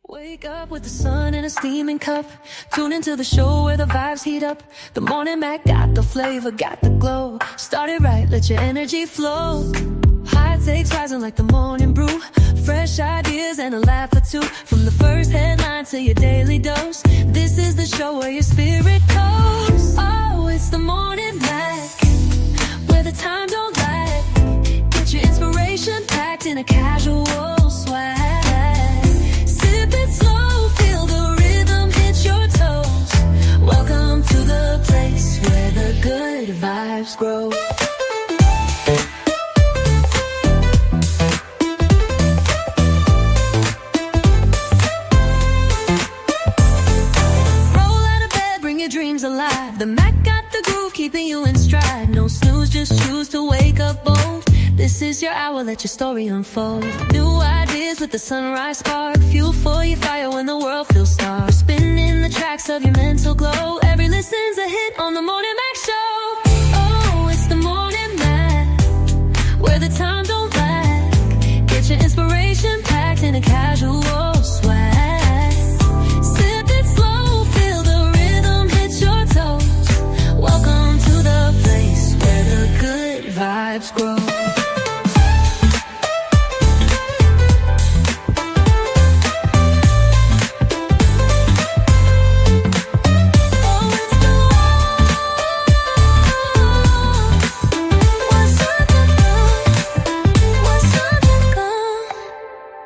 Wake up with the sun in a steaming cup. Tune into the show where the vibes heat up. The Morning Mac got the flavor, got the glow. Start it right, let your energy flow. High takes rising like the morning brew. Fresh ideas and a laugh or two. From the first headline to your daily dose. This is the show where your spirit goes. Oh, it's the Morning Mac, where the time don't lag. Get your inspiration packed in a casual swag. Sip it slow, feel the rhythm hit your toes. Welcome to the place where the good vibes grow. Dreams alive. The Mac got the groove, keeping you in stride. No snooze, just choose to wake up bold. This is your hour, let your story unfold. New ideas with the sunrise spark. Fuel for your fire when the world feels dark. Spinning the tracks of your mental glow. Every listen's a hit on the Morning Mac Show. Oh, it's the Morning Mac, where the time don't lag. Get your inspiration packed in a casual swag. Welcome to the place where the good vibes grow.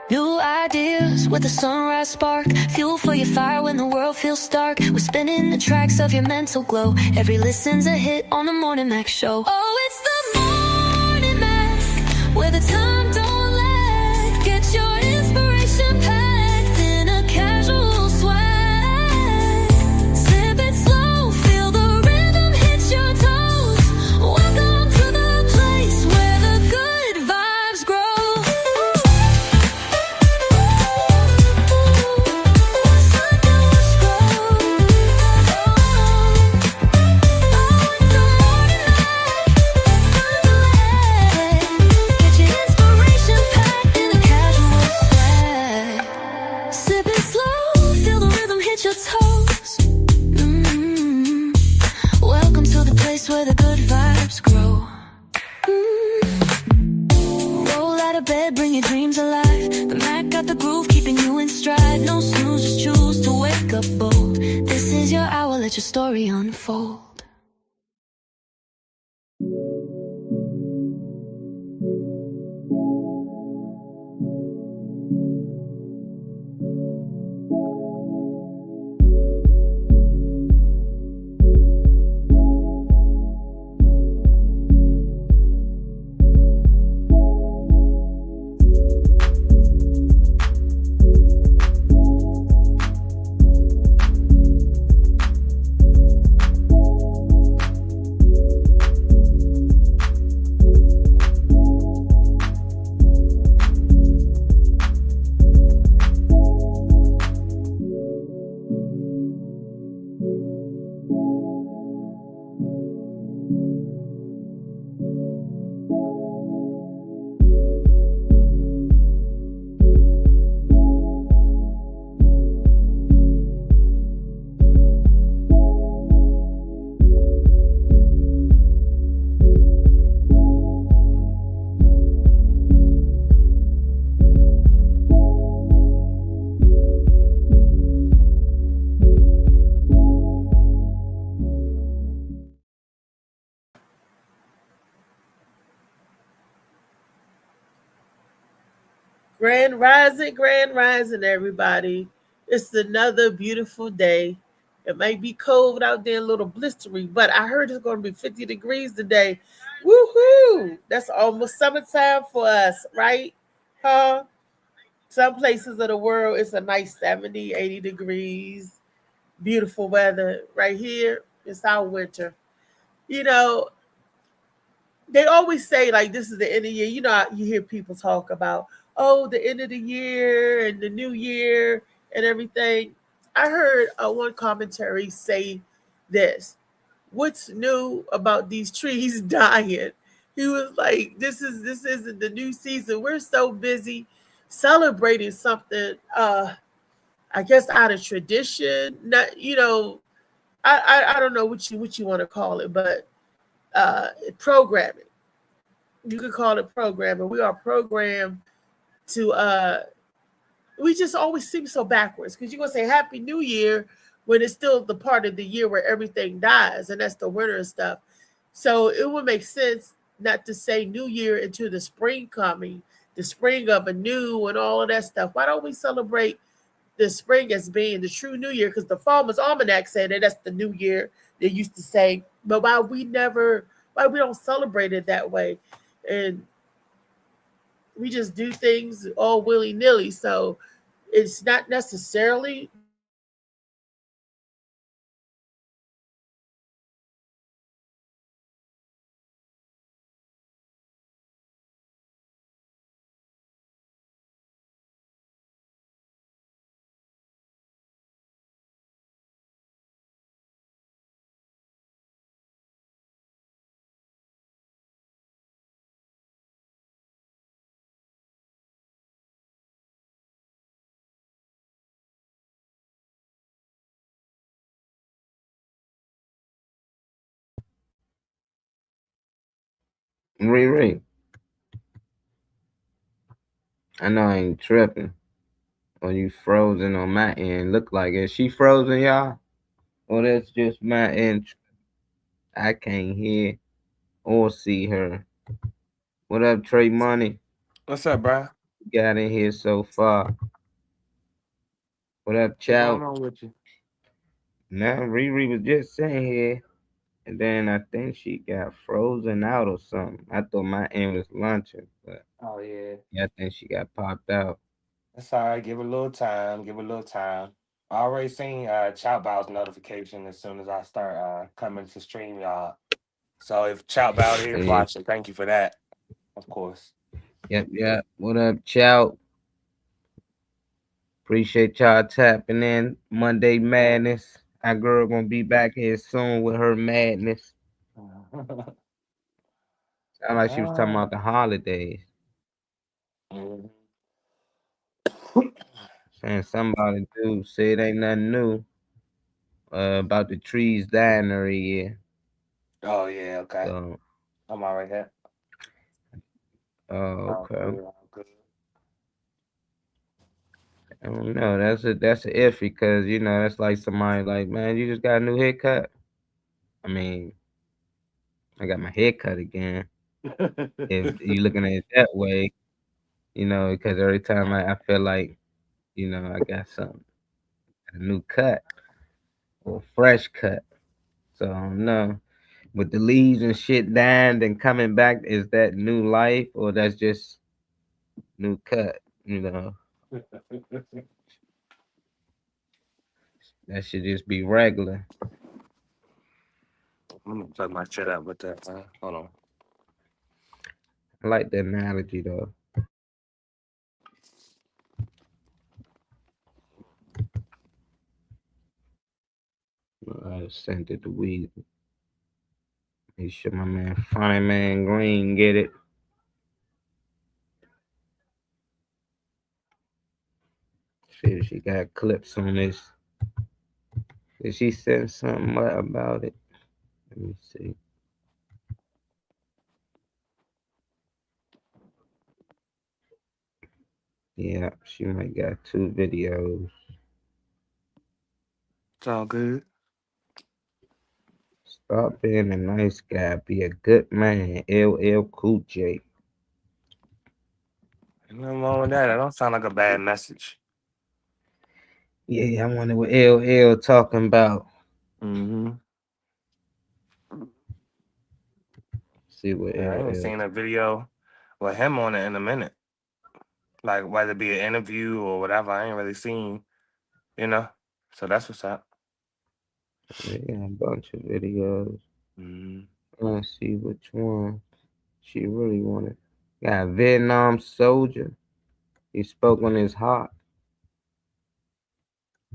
New ideas with a sunrise spark. Fuel for your fire when the world feels stark. We're spinning the tracks of your mental glow. Every listen's a hit on the Morning Mac Show. Oh, it's the Morning Mac, where the time don't lag. Get your inspiration packed in a casual swag. Sip it slow, feel the rhythm hit your toes. Welcome to the place where the good vibes grow. Welcome to the place where the good vibes grow. Roll out of bed, bring your dreams alive. The Mac got the groove, keeping you in stride. No snooze, just choose to wake up bold. This is your hour, let your story unfold. Grand rising, everybody. It's another beautiful day. It might be cold out there, a little blistery, but I heard it's going to be 50 degrees today. Woohoo! That's almost summertime for us, right? Huh? Some places of the world, it's a nice 70, 80 degrees. Beautiful weather. Right here, it's our winter. You know, they always say like this is the end of the year. You know, you hear people talk about, oh, the end of the year and the new year and everything. I heard one commentary say this: "What's new about these trees dying?" He was like, this isn't the new season. We're so busy celebrating something I guess out of tradition, not I don't know what you want to call it, but programming. You could call it programming. We are programmed to we just always seem so backwards because you're gonna say Happy New Year when it's still the part of the year where everything dies, and that's the winter and stuff. So it would make sense not to say New Year into the spring coming, the spring of a new and all of that stuff. Why don't we celebrate the spring as being the true New Year? Because the Farmer's Almanac said that that's the New Year. They used to say, but why we don't celebrate it that way, and we just do things all willy nilly. So it's not necessarily the New Year, but we celebrate it as the New Year. Riri, I know I ain't tripping. Or you frozen on my end. Look like is she frozen, y'all? Or that's just my end. I can't hear or see her. What up, Trey Money? What's up, bro? Got in here so far. What up, What's going Chow? on with you? Now Riri was just sitting here, and then I think she got frozen out or something. I thought my end was lunching, but Oh yeah, yeah, I think she got popped out. that's all right. Give it a little time. Give it a little time. I already seen Chow Bow's notification as soon as I start coming to stream y'all. So if Chow Bow is Yeah. watching, thank you for that. Of course. Yep. What up, Chow? Appreciate y'all tapping in. Monday Madness. Our girl gonna be back here soon with her madness. Sound like she was talking Ah. about the holidays. Mhm. Saying somebody do say it ain't nothing new about the trees dying every year. Oh yeah, okay. So, I'm all right here. All okay. good, all good. I don't know. That's a iffy because that's like somebody like, man, you just got a new haircut. I mean, I got my hair cut again. If you looking at it that way, because every time I feel like, I got something, a new cut or fresh cut. So I don't know. With the leaves and shit dying and coming back, is that new life or that's just new cut? That should just be regular. Let me plug my shit up with that. Hold on. I like the analogy though. I sent it to weed. Make sure my man Funny Man Green get it. See if she got clips on this. Did she send something about it? Let me see. Yeah, she might got 2 videos. It's all good. Stop being a nice guy. Be a good man. LL Cool J. Ain't nothing wrong with that. That don't sound like a bad message. Yeah, I wonder what LL talking about. Mm-hmm. See what Yeah, I ain't LL. seen a video with him on it in a minute. Like whether it be an interview or whatever, I ain't really seen, you know. So that's what's up. They got a bunch of videos. Mm-hmm. Let's see which one she really wanted. Got a Vietnam soldier. He spoke on his heart.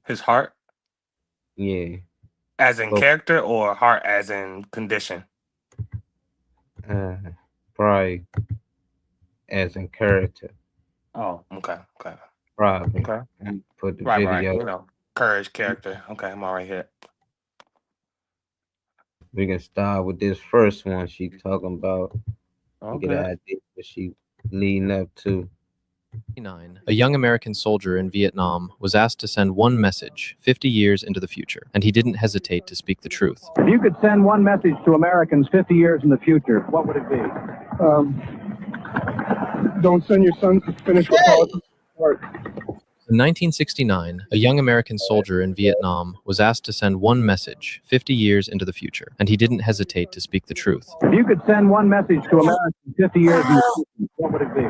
His heart, Yeah. as in Spoke character, or heart as in condition. probably as in character. Oh, okay, okay. Probably. Okay. Put the Right. video. You know, courage character. Okay, I'm all right here. We can start with this first one. She talking about. We get Okay. an idea what she leading up to. A young American soldier in Vietnam was asked to send one message 50 years into the future, and he didn't hesitate to speak the truth. If you could send one message to Americans 50 years in the future, what would it be? Don't send your sons to finish what politics work. In 1969, a young American soldier in Vietnam was asked to send one message 50 years into the future, and he didn't hesitate to speak the truth. If you could send one message to Americans 50 years in the future, what would it be?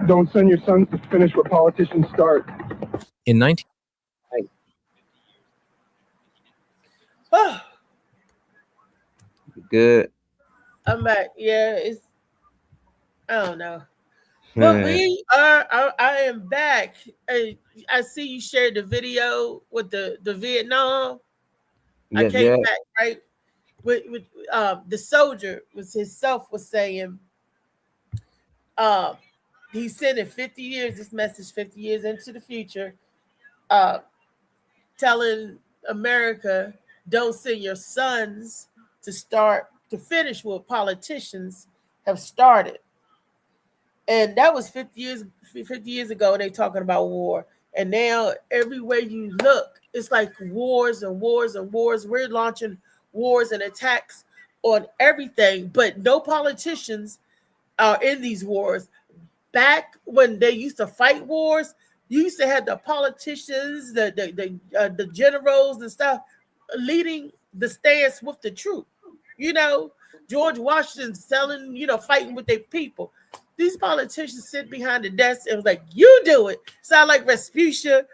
Don't send your sons to finish what politicians start. In 19 Oh, Good. I'm back. Yeah, it's I don't know. But I am back. I see you shared the video with the Vietnam. I came back, right? With the soldier was saying he said in 50 years, this message 50 years into the future, telling America, don't send your sons to finish what politicians have started. And that was 50 years ago, and they talking about war. And now everywhere you look, it's like wars and wars and wars. We're launching wars and attacks on everything, but no politicians are in these wars. Back when they used to fight wars, you used to have the politicians, the generals and stuff leading the stance with the truth. You know, George Washington fighting with their people. These politicians sit behind the desk and was like, you do it. Sound like Rasputia.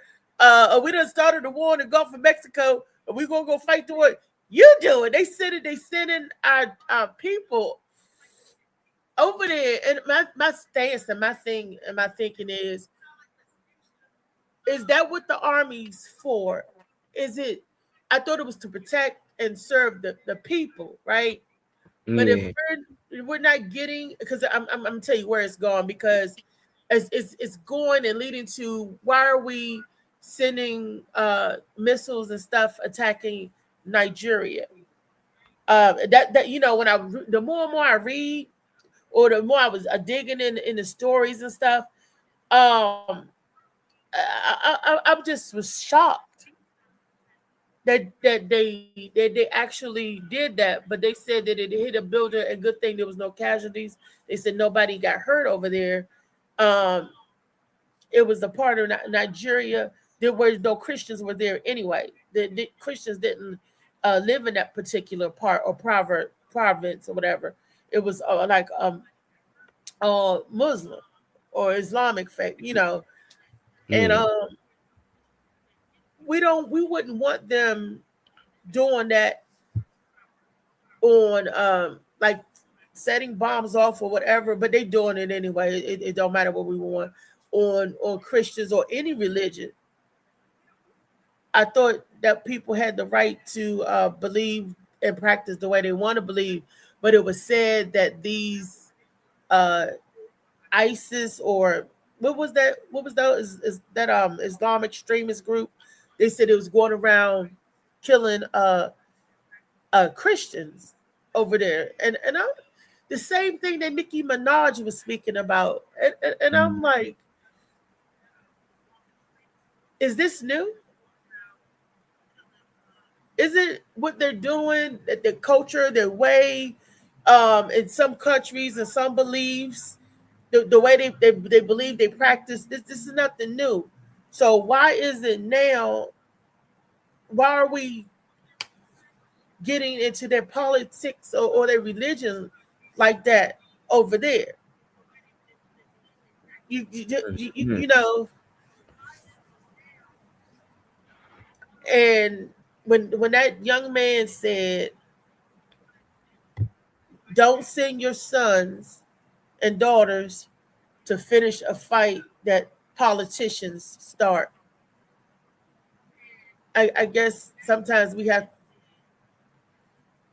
We done started a war in the Gulf of Mexico, and we're going to go fight the war. You do it. They sending our people over there. And my stance and my thing and my thinking is that what the Army's for? I thought it was to protect and serve the people, right? But if we're not getting, because I'm gonna tell you where it's going, because it's going and leading to, why are we sending missiles and stuff attacking Nigeria? That when the more and more I read, or the more I was digging in the stories and stuff, I just was shocked that they actually did that. But they said that it hit a builder, and good thing there was no casualties. They said nobody got hurt over there. It was a part of Nigeria. There were no Christians were there anyway. The Christians didn't live in that particular part or province or whatever. It was Muslim or Islamic faith, and we wouldn't want them doing that on like setting bombs off or whatever, but they doing it anyway. It don't matter what we want on Christians or any religion. I thought that people had the right to believe and practice the way they want to believe, but it was said that these ISIS, or what was that? Is that Islamic extremist group? They said it was going around killing Christians over there, and the same thing that Nicki Minaj was speaking about, and I'm like, is this new? Is it what they're doing, their culture, their way, in some countries and some beliefs, the way they believe, they practice? This is nothing new. So why is it now? Why are we getting into their politics or their religion like that over there? You know, and when that young man said, don't send your sons and daughters to finish a fight that politicians start. I guess sometimes we have,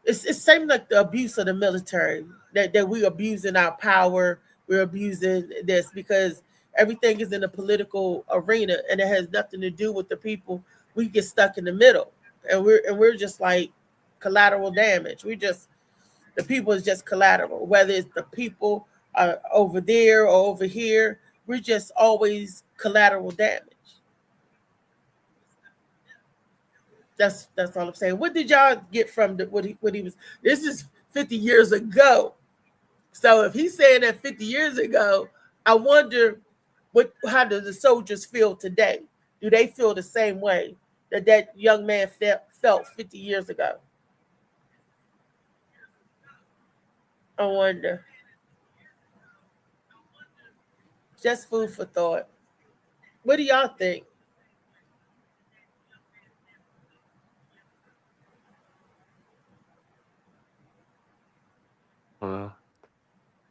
it seems like the abuse of the military, that we're abusing our power, we're abusing this, because everything is in the political arena, and it has nothing to do with the people. We get stuck in the middle, and we're just like collateral damage. The people is just collateral, whether it's the people over there or over here. We're just always collateral damage. That's all I'm saying. What did y'all get from what he was? This is 50 years ago. So if he's saying that 50 years ago, I wonder how do the soldiers feel today? Do they feel the same way that young man felt 50 years ago? I wonder. Just food for thought. What do y'all think?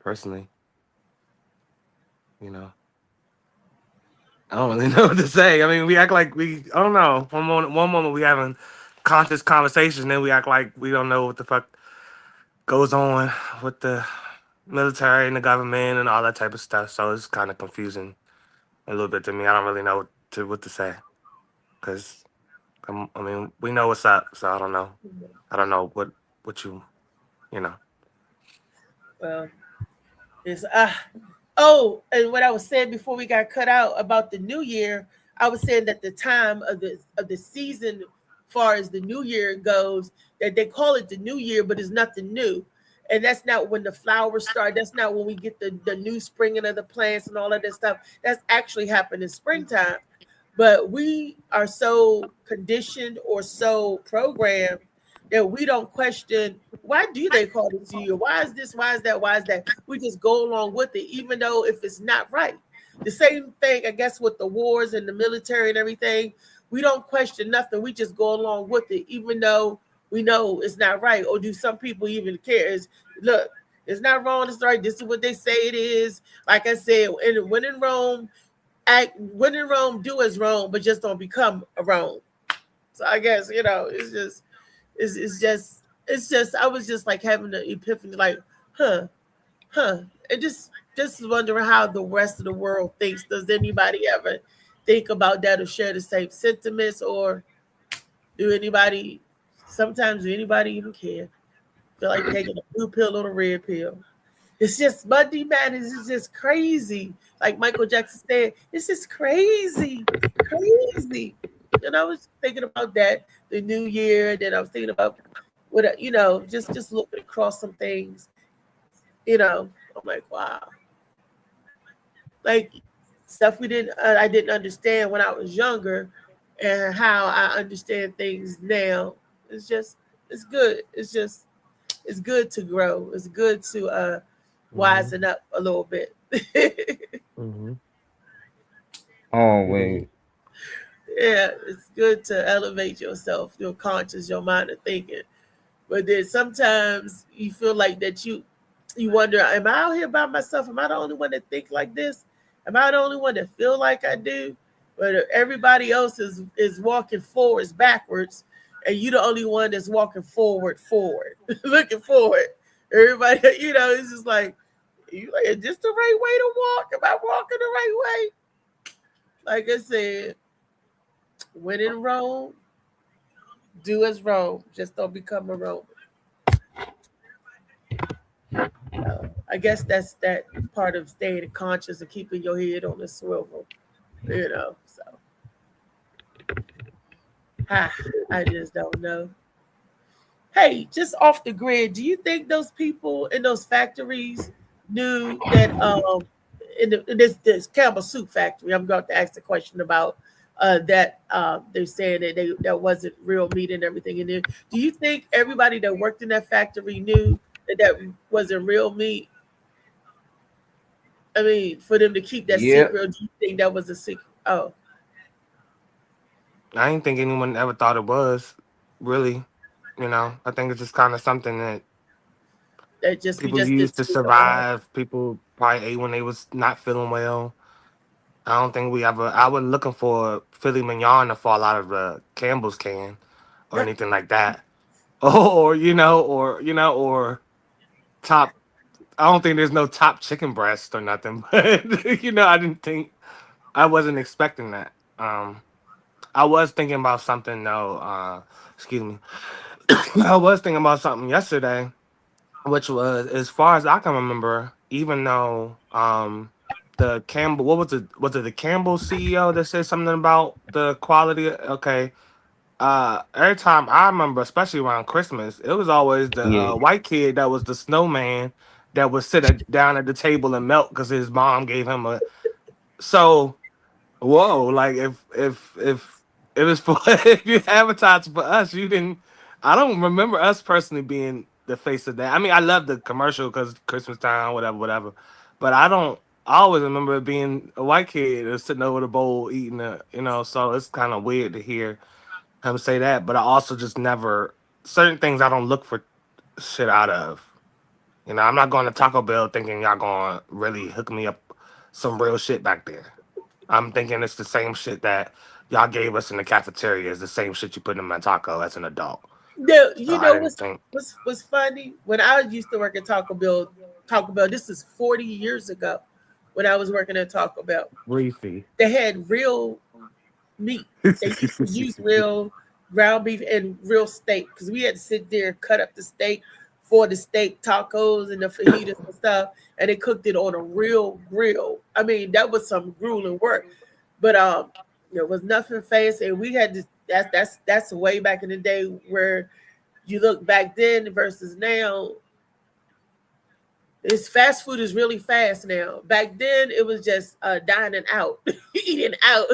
Personally, I don't really know what to say. I mean, we act like I don't know. One moment we having conscious conversation, then we act like we don't know what the fuck goes on with the military and the government and all that type of stuff. So it's kind of confusing a little bit to me. I don't really know what to say, because I mean, we know what's up, so I don't know. I don't know what you know. Well, it's oh, and what I was saying before we got cut out about the new year, I was saying that the time of the season, far as the new year goes, that they call it the new year, but it's nothing new. And that's not when the flowers start. That's not when we get the new springing of the plants and all of that stuff. That's actually happened in springtime. But we are so conditioned or so programmed that we don't question, why do they call it New Year? Why is this? Why is that? Why is that? We just go along with it, even though if it's not right. The same thing, I guess, with the wars and the military and everything. We don't question nothing. We just go along with it, even though we know it's not right. Or do some people even care? Look, it's not wrong, it's right. This is what they say it is. Like I said, when in Rome, do as Rome, but just don't become a Rome. So I guess, it's just I was just like having an epiphany, like, and just wondering how the rest of the world thinks. Does anybody ever think about that or share the same sentiments, or sometimes do anybody even care? Feel like taking a blue pill or a red pill. It's just Monday Madness is just crazy. Like Michael Jackson said, it's just crazy. And I was thinking about that, the new year, then I was thinking about what just looking across some things. I'm like, wow. Like stuff I didn't understand when I was younger, and how I understand things now. It's good. It's good to grow. It's good to wisen up a little bit. Always. Yeah, it's good to elevate yourself, your conscious, your mind of thinking. But then sometimes you feel like that you wonder, am I out here by myself? Am I the only one that think like this? Am I the only one that feel like I do? But everybody else is walking forwards, backwards, and you the only one that's walking forward, looking forward. Everybody, it's just like, is this the right way to walk? Am I walking the right way? Like I said, when in Rome, do as Rome. Just don't become a Roman. I guess that's that part of staying conscious and keeping your head on the swivel. So I just don't know. Hey, just off the grid, do you think those people in those factories knew that in this Campbell Soup factory, I'm going to ask the question about that they're saying that that wasn't real meat and everything in there. Do you think everybody that worked in that factory knew that wasn't real meat? I mean, for them to keep that secret, or do you think that was a secret? Oh, I didn't think anyone ever thought it was, really. I think it's just kind of something that people used to survive. People probably ate when they was not feeling well. I don't think I wasn't looking for filet mignon to fall out of the Campbell's can or anything like that. Or top I don't think there's no top chicken breast or nothing, but you know, I wasn't expecting that. I was thinking about something though. Excuse me. I was thinking about something yesterday, which was, as far as I can remember, even though the Campbell, what was it the Campbell CEO that said something about the quality? Okay. Every time I remember, especially around Christmas, it was always the Yeah. white kid that was the snowman that would down at the table and melt because his mom gave him a. So, whoa, like if it was for if you advertised for us, you didn't. I don't remember us personally being the face of that. I mean, I love the commercial because Christmas time, whatever. But I don't. I always remember it being a white kid that's sitting over the bowl eating it. You know, so it's kind of weird to hear him say that. But I also just never certain things I don't look for shit out of. You know, I'm not going to Taco Bell thinking y'all going to really hook me up some real shit back there. I'm thinking it's the same shit that y'all gave us in the cafeteria is the same shit you put in my taco as an adult. No, So you I know didn't think. what's funny? When I used to work at Taco Bell, this is 40 years ago when I was working at Taco Bell. Reefy. They had real meat. They used to use real ground beef and real steak because we had to sit there and cut up the steak for the steak tacos and the fajitas and stuff, and they cooked it on a real grill. I mean, that was some grueling work, but there was nothing fancy. And we had to. That's way back in the day where you look back then versus now. This fast food is really fast now. Back then, it was just dining out, eating out.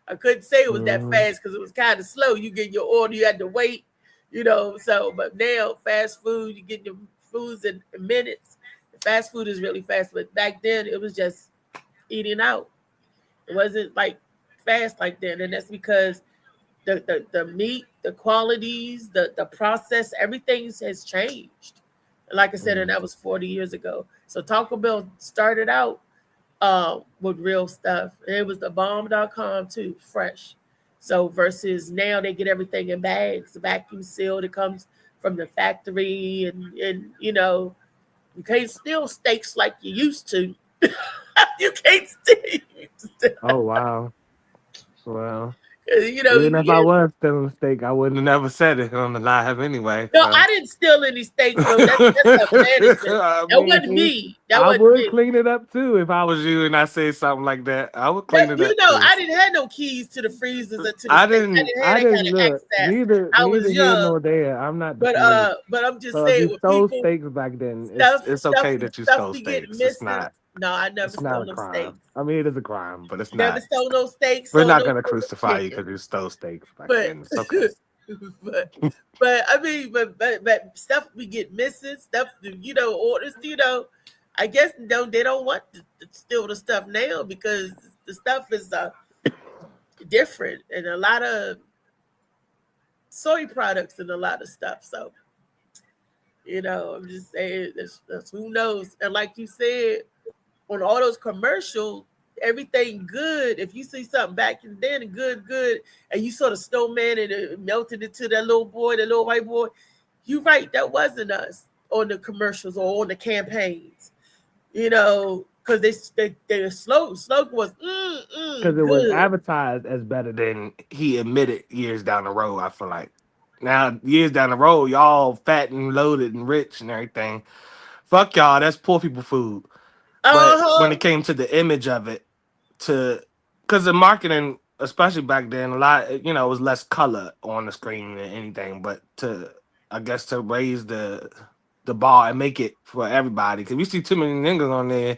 I couldn't say it was that fast because it was kind of slow. You get your order, you had to wait, you know. So, but now, fast food, you get your foods in minutes. Fast food is really fast, but back then, it was just eating out. It wasn't like fast like that, and that's because the meat, the qualities, the process, everything has changed. Like I said, and that was 40 years ago. So Taco Bell started out with real stuff. And it was the bomb.com too, fresh. So versus now they get everything in bags, vacuum sealed. It comes from the factory, and you know, you can't steal steaks like you used to. You can't steal. Oh wow. Well, You know, even if I was stealing a steak, I wouldn't have never said it on the live anyway. no, So. I didn't steal any steaks. Though. That's a management. That wasn't me. I would clean it up too if I was you and I say something like that. I would clean it up. You know, too. I didn't have no keys to the freezers or to the I steaks. didn't have that look. kind of access. Neither I was here young. nor there. I'm not. But I'm just so saying, if you with stole people, steaks back then, stuff, it's okay that you stole be getting steaks. missing. It's not. No, I never It's not stole a no crime. steaks. I mean, it is a crime, but it's Never not. stole no steaks. We're not no gonna crucify you because you stole steaks back then. It's okay. but I mean, but stuff we get missing, stuff, you know, orders, you know. I guess they don't want to steal the stuff now because the stuff is different, and a lot of soy products and a lot of stuff. So, you know, I'm just saying that's who knows. And like you said, on all those commercials, everything good. If you see something back then, good, and you saw the snowman and it melted into that little boy, that little white boy, you're right. That wasn't us on the commercials or on the campaigns. You know, because their slogan was because it was advertised as better than he admitted years down the road. I feel like now years down the road, y'all fat and loaded and rich and everything. Fuck y'all, that's poor people food. But when it came to the image of it, because the marketing, especially back then, a lot, you know, it was less color on the screen than anything. But I guess to raise the bar and make it for everybody, because we see too many niggas on there,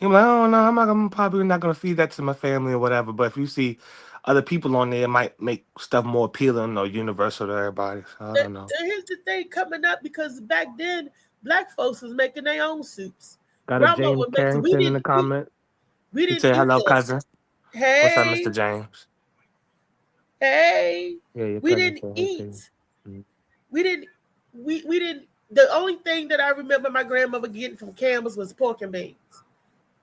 you're like, oh no, I'm probably not gonna feed that to my family or whatever. But if you see other people on there, it might make stuff more appealing or universal to everybody. So I don't know. Here's the thing coming up, because back then black folks was making their own soups. Got a James Carrington in the comment. We didn't say hello, cousin. Hey, what's up, Mr. James? Hey, yeah, we didn't eat. We didn't. The only thing that I remember my grandmother getting from Campbell's was pork and beans.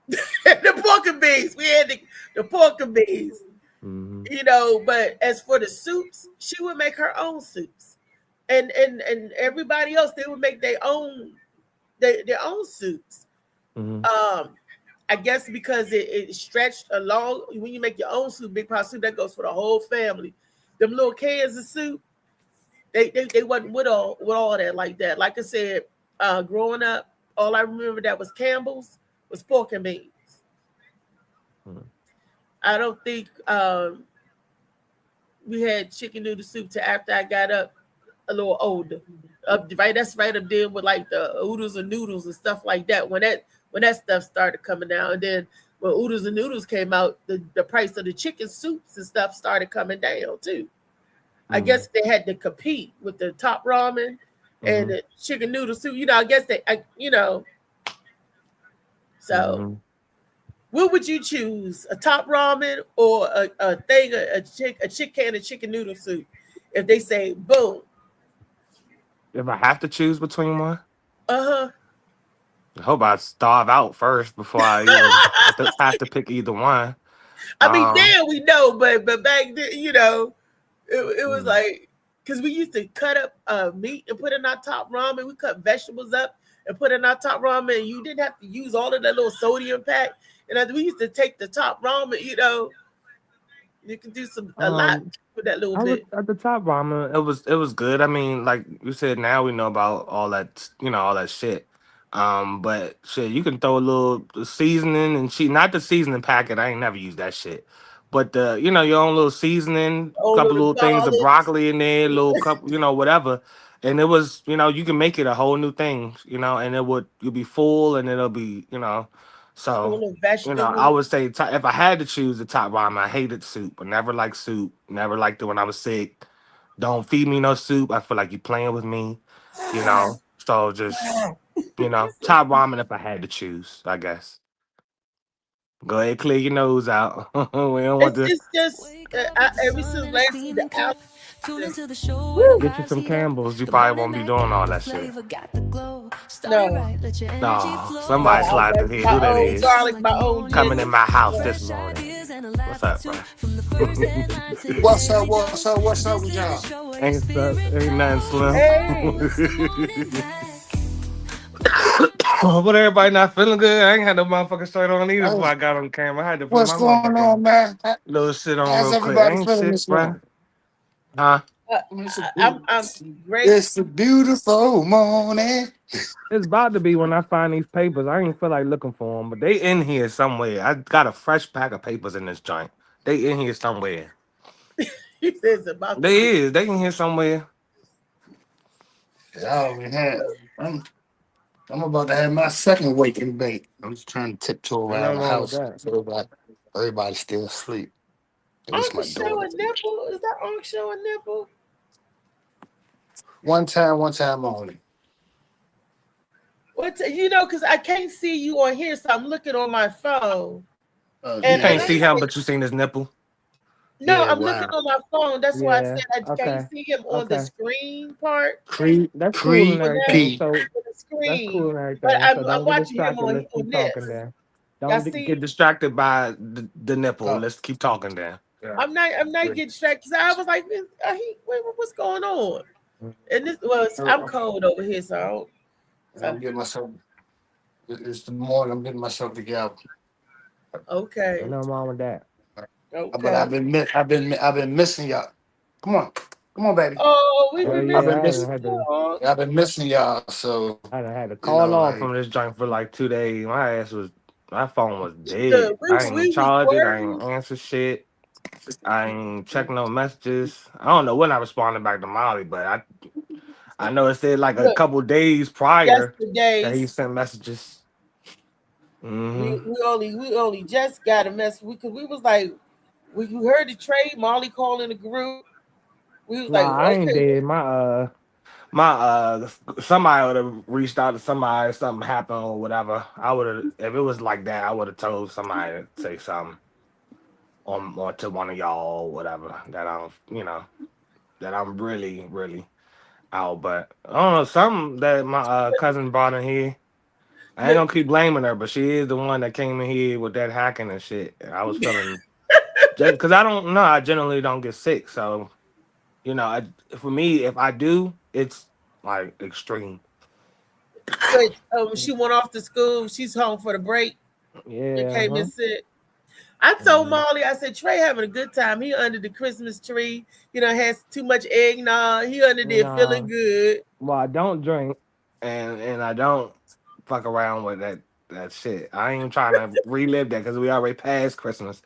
The pork and beans. We had the pork and beans. Mm-hmm. You know, but as for the soups, she would make her own soups, and everybody else, they would make their own soups. I guess because it stretched along. When you make your own soup, big pot soup, that goes for the whole family. Them little cans of soup, they wasn't with all that like that. Like I said, growing up, all I remember that was Campbell's was pork and beans. I don't think we had chicken noodle soup till after I got up a little older. That's right up there with like the oodles and noodles and stuff like that. When that stuff started coming out, and then when oodles and noodles came out, the price of the chicken soups and stuff started coming down too. I guess they had to compete with the Top Ramen and the chicken noodle soup. I guess So, what would you choose? A Top Ramen or a can of chicken noodle soup? If they say boom. If I have to choose between one, I hope I starve out first before I even have to pick either one. I mean, now we know, but back then, it was like, because we used to cut up meat and put in our Top Ramen. We cut vegetables up and put in our Top Ramen. And you didn't have to use all of that little sodium pack. And we used to take the Top Ramen, you can do a lot with that little bit. At the Top Ramen, it was good. I mean, like you said, now we know about all that, all that shit. But shit, you can throw a little seasoning and not the seasoning packet. I ain't never used that shit. But your own little seasoning, couple little things of broccoli in there, little couple, whatever. And it was, you can make it a whole new thing, and you'll be full and it'll be, So, I would say if I had to choose the Top Ramen, I hated soup. I never liked soup. Never liked it when I was sick. Don't feed me no soup. I feel like you're playing with me, So just, Top Ramen if I had to choose, I guess. Go ahead, clear your nose out. We don't want It's just every single last the out. Get you some Campbell's. You probably won't be doing all that shit. No, somebody slide in here. Who that is? Coming in my house this morning. What's up, bro? What's up with y'all? Ain't nothing slim. But everybody not feeling good. I ain't had no motherfucking shirt on either before I got on camera. I had to put What's going on, man? Little shit on How's real quick. everybody Ain't feeling shit, this bro. morning? Huh? I'm great. It's a beautiful morning. It's about to be when I find these papers. I ain't feel like looking for them, but they in here somewhere. I got a fresh pack of papers in this joint. They in here somewhere. He says about They in here somewhere. I'm about to have my second waking bake. I'm just trying to tiptoe around the house so everybody's still asleep. Uncle show a nipple? Is that Uncle show a nipple? One time only. Because I can't see you on here, so I'm looking on my phone. You can't see him, but you seen his nipple. No, I'm looking on my phone. That's why I said I can't see him on the screen part. That's cool and everything. So that's cool and everything. But I'm watching him on this. Don't get distracted by the nipple. Let's keep talking there. Yeah. I'm not getting distracted because I was like, what's going on? And I'm cold over here, so I'm getting myself. It's the morning. I'm getting myself together. Okay. No wrong with that. Okay. But I've been missing y'all. Come on, baby. Oh, we've been missing. I've been missing y'all. So I had to call off from this joint for like 2 days. My phone was dead. I ain't charge it. I ain't answer shit. I ain't checking no messages. I don't know when I responded back to Molly, but I know it said like a couple days prior that he sent messages. Mm-hmm. We only just got a message because we was like, we heard the trade. Molly calling the group. We was I ain't dead. My somebody would have reached out to somebody. Something happened or whatever. I would have, if it was like that, I would have told somebody to say something. Or to one of y'all or whatever that I'm really, really out. But I don't know, something that my cousin brought in here. I ain't gonna keep blaming her, but she is the one that came in here with that hacking and shit. I was feeling because I don't know, I generally don't get sick. So, you know, for me, if I do, it's like extreme. But she went off to school. She's home for the break. Yeah. And came and sit. I told Molly, I said, Trey having a good time. He under the Christmas tree. Has too much eggnog. He under there feeling good. Well, I don't drink, and I don't fuck around with that shit. I ain't trying to relive that because we already passed Christmas.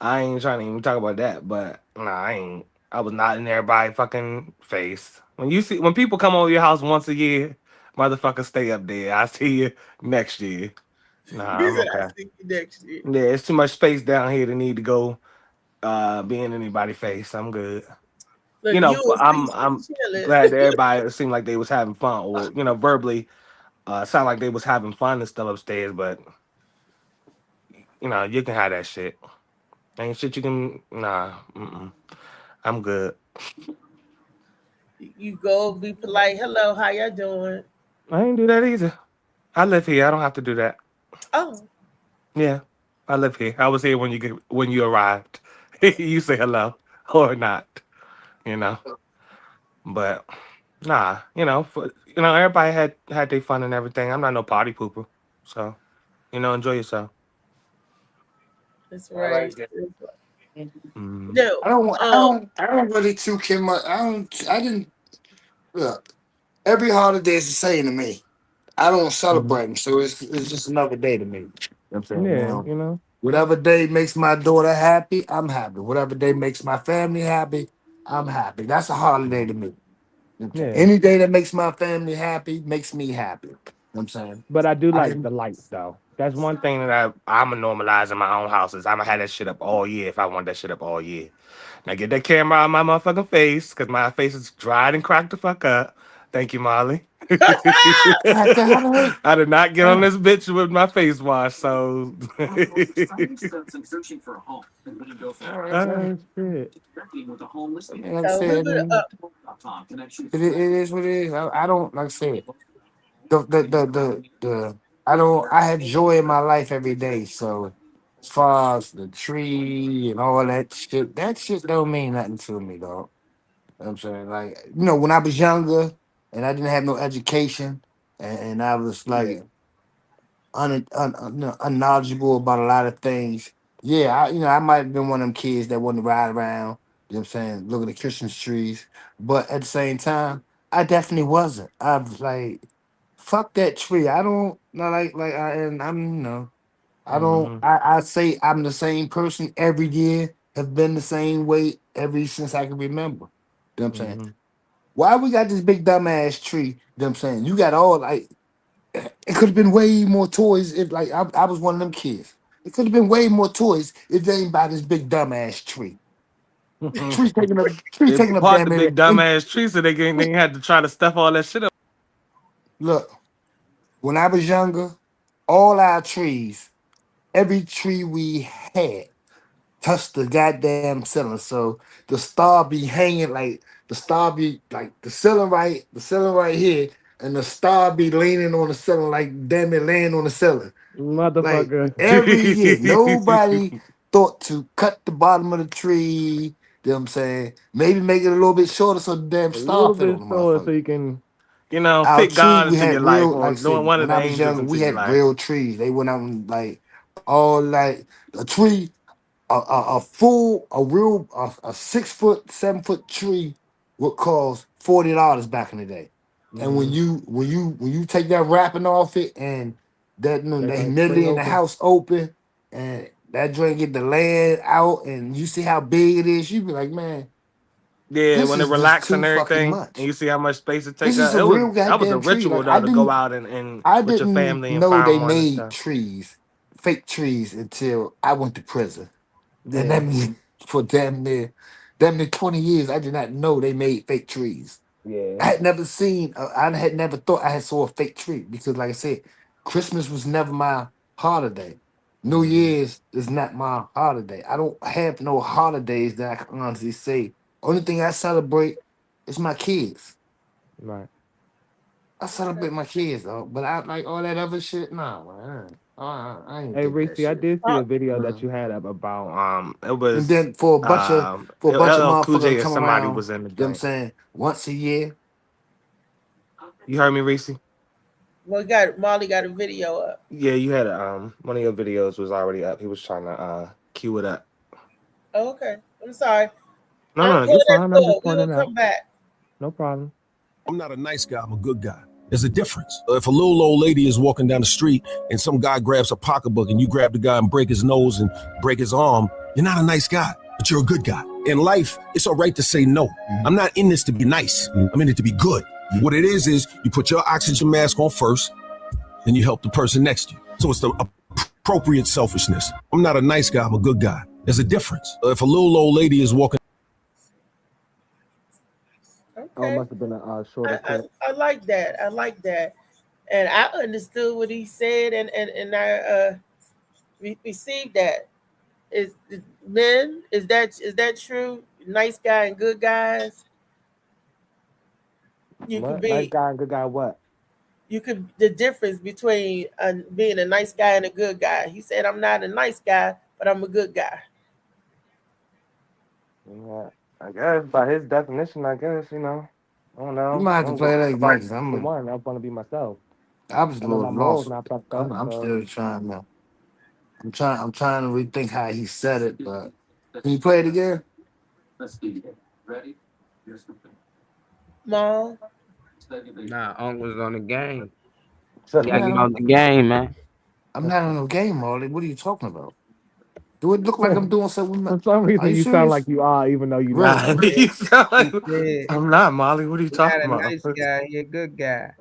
I ain't trying to even talk about that. But nah, I ain't. I was not in everybody's fucking face. When people come over your house once a year, motherfuckers stay up there. I see you next year. Nah, I'm okay. I see you next year. Yeah, it's too much space down here to need to go be in anybody's face. I'm good. Look, I'm glad that everybody seemed like they was having fun, or verbally sound like they was having fun and still upstairs. But you can have that shit. Ain't shit you can. Nah, I'm good. You go be polite. Hello, how y'all doing? I ain't do that either. I live here. I don't have to do that. Oh, yeah, I live here. I was here when you arrived. You say hello or not, But nah, everybody had their fun and everything. I'm not no party pooper, so enjoy yourself. That's right. No, I don't really too care much. I didn't look. Every holiday is the same to me. I don't celebrate them, so it's just another day to me. You know what I'm saying? Yeah, whatever day makes my daughter happy, I'm happy. Whatever day makes my family happy, I'm happy. That's a holiday to me. You know what I'm saying? Any day that makes my family happy makes me happy. You know what I'm saying? But I do like the lights, though. That's one thing that I'm gonna normalize in my own houses. I'm gonna have that shit up all year if I want that shit up all year. Now get that camera out of my motherfucking face, because my face is dried and cracked the fuck up. Thank you, Molly. I did not get on this bitch with my face wash, so. It is what it is. I don't like I said. The I have joy in my life every day. So as far as the tree and all that shit don't mean nothing to me, dog. You know what I'm saying? Like, when I was younger and I didn't have no education and I was like unknowledgeable about a lot of things. Yeah, I might have been one of them kids that wanted to ride around, you know what I'm saying, look at the Christmas trees. But at the same time, I definitely wasn't. I was like, fuck that tree. I don't know, and I'm I don't I say I'm the same person every year, have been the same way ever since I can remember. You know what I'm saying? Why we got this big dumbass tree? You know what I'm saying? You got all it could have been way more toys if I was one of them kids. It could have been way more toys if they ain't buy this big dumbass tree. Tree taking up Bought damn the big dumbass tree, so they had to try to stuff all that shit up. Look, when I was younger, all our trees, every tree we had, touched the goddamn ceiling. So the star be hanging the star be the ceiling right here, and the star be leaning on the ceiling damn it laying on the ceiling. Motherfucker. Every year, nobody thought to cut the bottom of the tree. You know what I'm saying? Maybe make it a little bit shorter so the damn star fit on the motherfucker. So you can, Our fit God tree, we into had your real, life, or like I said, one of when the I was angels younger, into we your had life. real trees. They went out and all a tree, a 6-foot, 7-foot tree would cost $40 back in the day. And when you take that wrapping off it and that humidity in the house open and that joint get the land out and you see how big it is, you be like, man, yeah, this when it is just relaxes too and fucking everything, much. and you see how much space it takes This is up. a real That was a goddamn tree. ritual Like, though, to go out and I with your didn't family and know find they one and made stuff. trees, fake trees, until I went to prison. Yeah. And that means for damn near 20 years, I did not know they made fake trees. Yeah. I had never seen, I had never thought I had saw a fake tree because, like I said, Christmas was never my holiday. New Year's is not my holiday. I don't have no holidays that I can honestly say. Only thing I celebrate is my kids. Right. I celebrate my kids though, but I like all that other shit. Nah, man. I ain't Hey, think that Reese, I shit. did see a video that you had up about it And was then for a bunch of LL Cool J motherfuckers to or come somebody around, was in the them joint. saying once a year. You heard me, Reese? Well, Molly got a video up. Yeah, you had one of your videos was already up. He was trying to cue it up. Oh, okay. I'm sorry. No, Uncle, you're let's fine. I'm go. just We will pointing out. come back. No problem. I'm not a nice guy, I'm a good guy. There's a difference. If a little old lady is walking down the street and some guy grabs a pocketbook and you grab the guy and break his nose and break his arm, you're not a nice guy, but you're a good guy. In life, it's all right to say no. I'm not in this to be nice. I'm in it to be good. What it is you put your oxygen mask on first, then you help the person next to you. So it's the appropriate selfishness. I'm not a nice guy, I'm a good guy. There's a difference. If a little old lady is walking. Okay. Oh, it must have been a shorter clip. I like that. I like that. And I understood what he said, and I received that. Is men, is that true? Nice guy and good guys. You What? could be Nice guy and good guy what? the difference between being a nice guy and a good guy. He said, I'm not a nice guy, but I'm a good guy. Yeah, I guess by his definition, I guess, I don't know. You might have to play that again, 'cause I want to be myself. I was a I know little my morals lost. not fucked up. I'm so- still trying to. I'm trying to rethink how he said it, but can you play it again? Mom, Nah, Uncle's on the game. So- You gotta get on the game, man. I'm not on no game, Marley. What are you talking about? Do it look like I'm doing something? For some reason, Are you you sound serious? like you are, even though you're Really? not. You sound like, He said, I'm not, Molly. What are you "You're not talking a about? nice guy. You're a good guy."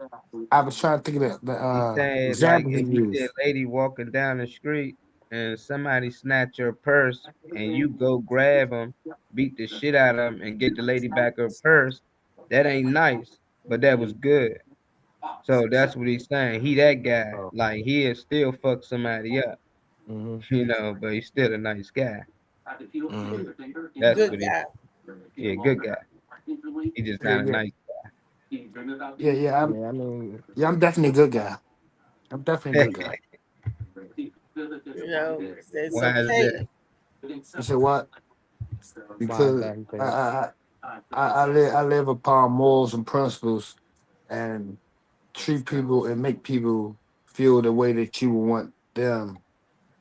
I was trying to think of the He said, like, example he if you see used. a lady walking down the street and somebody snatch your purse and you go grab them, beat the shit out of them, and get the lady back her purse, that ain't nice, but that was good. So that's what he's saying. He that guy. Like, he'll still fuck somebody up, but he's still a nice guy. That's good what guy. he, good guy. He just not a nice Yeah, I'm definitely a good guy. I'm definitely a good guy. It's Why is okay. that? You said what? Because that? He said- I live upon morals and principles, and treat people and make people feel the way that you would want them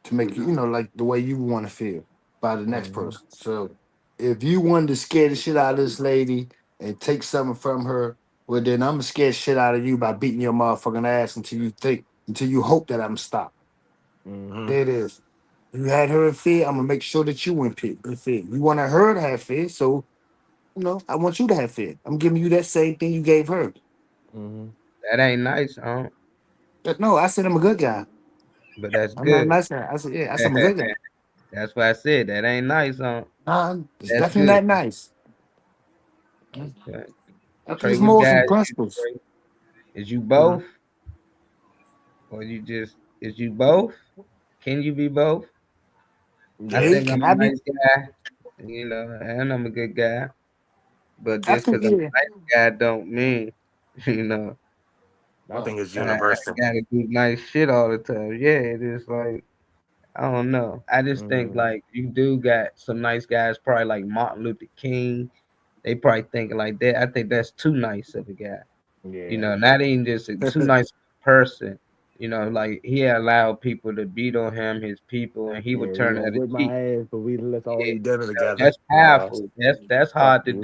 to make you, like the way you want to feel by the next person. So if you wanted to scare the shit out of this lady and take something from her, well then I'm gonna scare shit out of you by beating your motherfucking ass until you hope that I'm stopped. There it is. You had her in fear, I'm gonna make sure that you in fear. You want her to have fear, so I want you to have fear. I'm giving you that same thing you gave her. That ain't nice, huh? But no, I said I'm a good guy. But that's I'm not a good. nice guy. I said, yeah, I said I'm a good guy. That's why I said that ain't nice, huh? It's That's definitely good. not nice. Okay. That's Trey, just what morals guys and you, principles. Trey? Is you both? Or is you both? Can you be both? I Yeah, think can I'm I a be? nice guy, and I'm a good guy. But I just think because I'm a yeah. nice guy don't mean, I think it's I universal. gotta do nice shit all the time. Yeah, it is like, I don't know. I just think like you do got some nice guys, probably like Martin Luther King. They probably thinking like that. I think that's too nice of a guy. Yeah. Not even just a too nice person. Like he allowed people to beat on him, his people, and he would turn gonna out a whip cheat. my ass, but let's all Yeah, eat dinner together. that's powerful. That's fuck hard to you.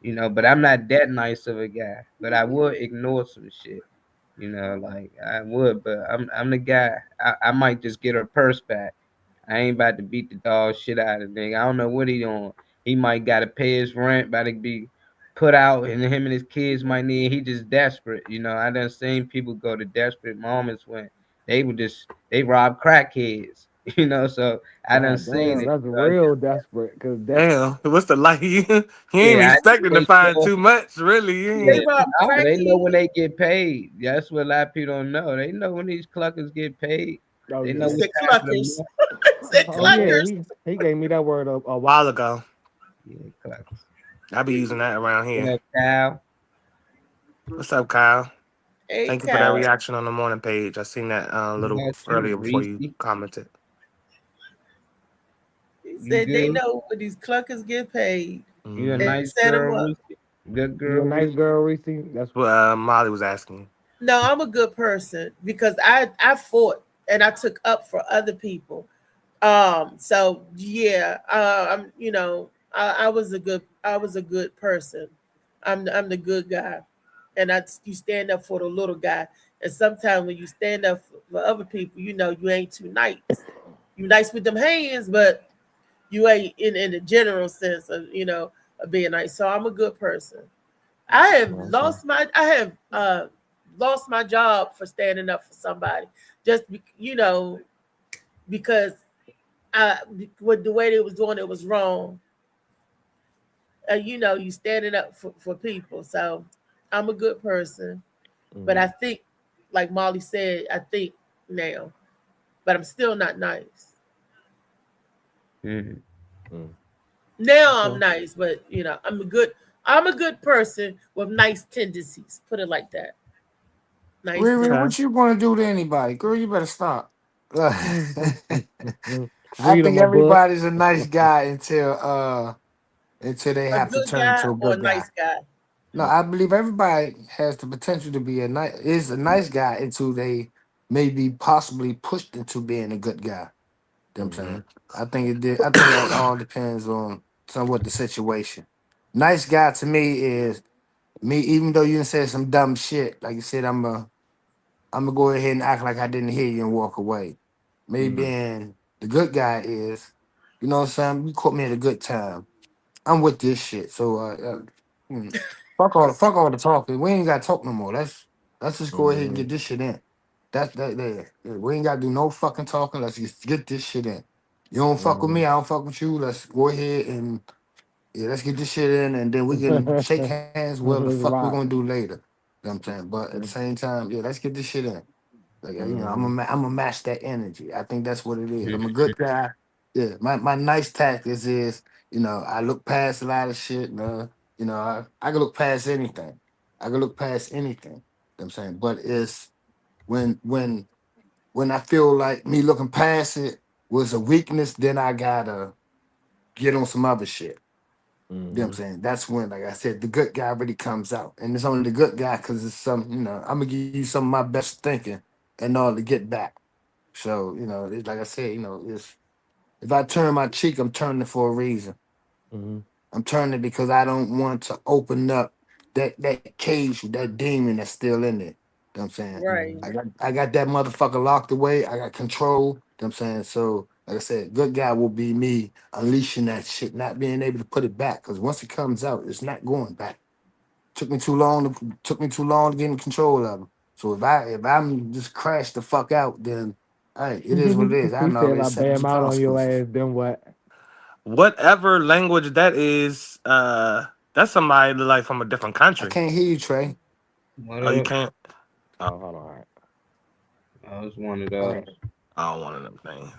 do. But I'm not that nice of a guy. But I would ignore some shit. Like I would, but I'm the guy. I might just get her purse back. I ain't about to beat the dog shit out of the nigga. I don't know what he doing. He might gotta pay his rent, about to be put out, and him and his kids might need. He just desperate. I done seen people go to desperate moments when they rob crackheads. So I done seen Damn, it. that's real desperate. Cause damn, what's the life? You ain't Yeah, expecting to they find know. too much, really. You Yeah, ain't. they know when they get paid. That's what a lot of people don't know. They know when these cluckers get paid. Oh, They yeah. know It's what the time for the cluckers. month. It's the Oh, yeah, cluckers. he gave me that word a while ago. Yeah, cluckers. I be using that around What here. up, Kyle? What's up, Kyle? Hey, Thank you for that Kyle. reaction on the morning page. I seen that little That's you, earlier before you Reese. commented. He You said they good? know when these cluckers get paid. You a And nice set 'em girl, up. Reese? Good You a girl, nice Reese? girl, Reese? That's what Molly was asking. No, I'm a good person because I fought and I took up for other people. So yeah, I'm I was a good person. I'm the good guy, and you stand up for the little guy. And sometimes when you stand up for other people, you ain't too nice. You nice with them hands, but you ain't in the general sense of of being nice. So I'm a good person. Mhm. I have lost my job for standing up for somebody because with the way they was doing it was wrong. You standing up for people. So I'm a good person, but I Mhm. think, like Molly said, I think now, but I'm still not nice. Mhm. Mm. Now I'm Okay. nice, but I'm a good person with nice tendencies. Put it like that. Nice Riri, tendencies. Okay. what you gonna do to anybody? Girl, you better stop. I Read think them a book. everybody's a nice guy until they A have to good turn guy to a or a good guy. nice guy. No, I believe everybody has the potential to be a nice guy until they maybe possibly pushed into being a good guy. You know what I'm Hmm. saying? I think it did. I think that all depends on somewhat the situation. Nice guy to me is me, even though you done said some dumb shit. Like you said, I'm gonna go ahead and act like I didn't hear you and walk away. Maybe Mm. and the good guy is, you know what I'm saying? You caught me at a good time. I'm with this shit. So mm, fuck all the talking. We ain't gotta talk no more. Let's just go ahead and Mhm. get this shit in. That's that there. Yeah, we ain't gotta do no fucking talking. Let's just get this shit in. You don't fuck with me, Mhm. I don't fuck with you. Let's go ahead and yeah, let's get this shit in and then we can shake hands whatever the Let's fuck we're gonna rock. do later. You know what I'm saying? But at the same time, yeah, let's get this shit in. Like Mhm. I'm gonna match that energy. I think that's what it is. I'm a Mhm. good guy. Yeah, my nice tactics is I look past a lot of shit. I can look past anything. I can look past anything. You know what I'm saying, but it's when when when I feel like me looking past it was a weakness, then I gotta get on some other shit. You know what I'm Mhm. saying? That's when, like I said, the good guy really comes out. And it's only the good guy because it's I'm gonna give you some of my best thinking in order to get back. So, it's like I said, it's if I turn my cheek, I'm turning it for a reason. Mhm. I'm turning it because I don't want to open up that cage, that demon that's still in there. You know what I'm saying? Right. Mhm. I got that motherfucker locked away. I got control. You know what I'm saying? So, like I said, good guy will be me unleashing that shit, not being able to put it back. Because once it comes out, it's not going back. Took me too long to get in control of them. So if I'm just crash the fuck out, then hey, it is what it is. I He can said, if already I accept the bam out on your consequences. ass, then what? Whatever language that is, that's somebody like from a different I country. can't hear you, Trey. What Oh, you up? can't. Oh, hold on. All right. I was one of All right. those. I don't want of them things.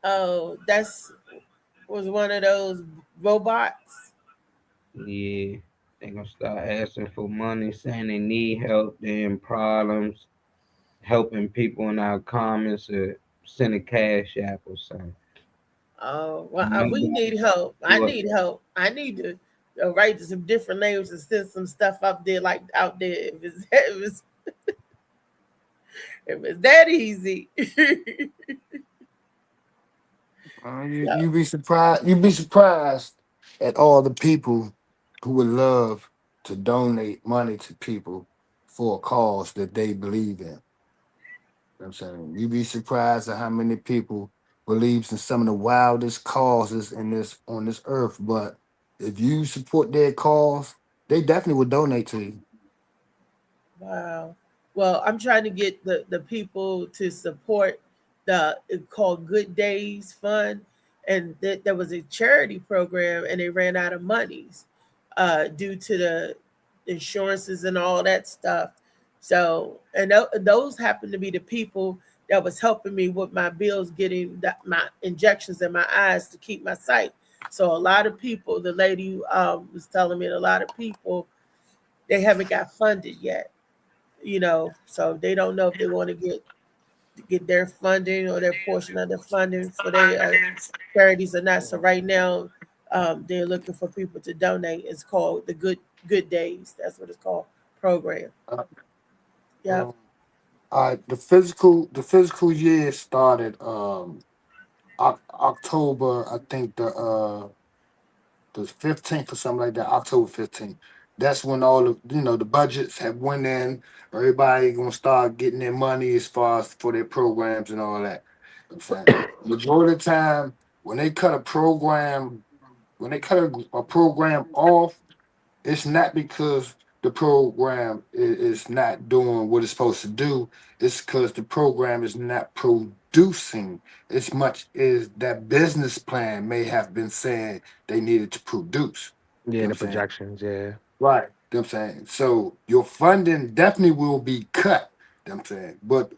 Oh, that's was one of those robots. Yeah. They gonna start asking for money, saying they need help, they in problems, helping people in our comments or send a cash app or something. Oh, well, we Nobody need help. I do it. need help. I need to write some different names and send some stuff up there, like out there. If it's that easy. You be surprised. You'd be surprised at all the people who would love to donate money to people for a cause that they believe in. You know what I'm saying, you'd be surprised at how many people believes in some of the wildest causes in this on this earth. But if you support their cause, they definitely would donate to you. Wow. Well, I'm trying to get the people to support the it called Good Days Fund, and there was a charity program, and they ran out of monies due to the insurances and all that stuff. So, and those happen to be the people that was helping me with my bills, getting my injections in my eyes to keep my sight. So, a lot of people, the lady was telling me, a lot of people they haven't got funded yet, so they don't know if they want to get their funding or their portion of the funding for their charities or not. So right now, they're looking for people to donate. It's called the Good Days. That's what it's called program. Uh, Yep. the physical year started October, I think the 15th or something like that, October 15th. That's when all the budgets have went in. Everybody gonna start getting their money as far as for their programs and all that. You know what I'm saying majority of the time when they cut a program, when they cut a program off, it's not because the program is not doing what it's supposed to do. It's because the program is not producing as much as that business plan may have been saying they needed to produce. You Yeah, know what the I'm saying? projections. Yeah. Right. You know what I'm saying? So your funding definitely will be cut. You know what I'm saying? But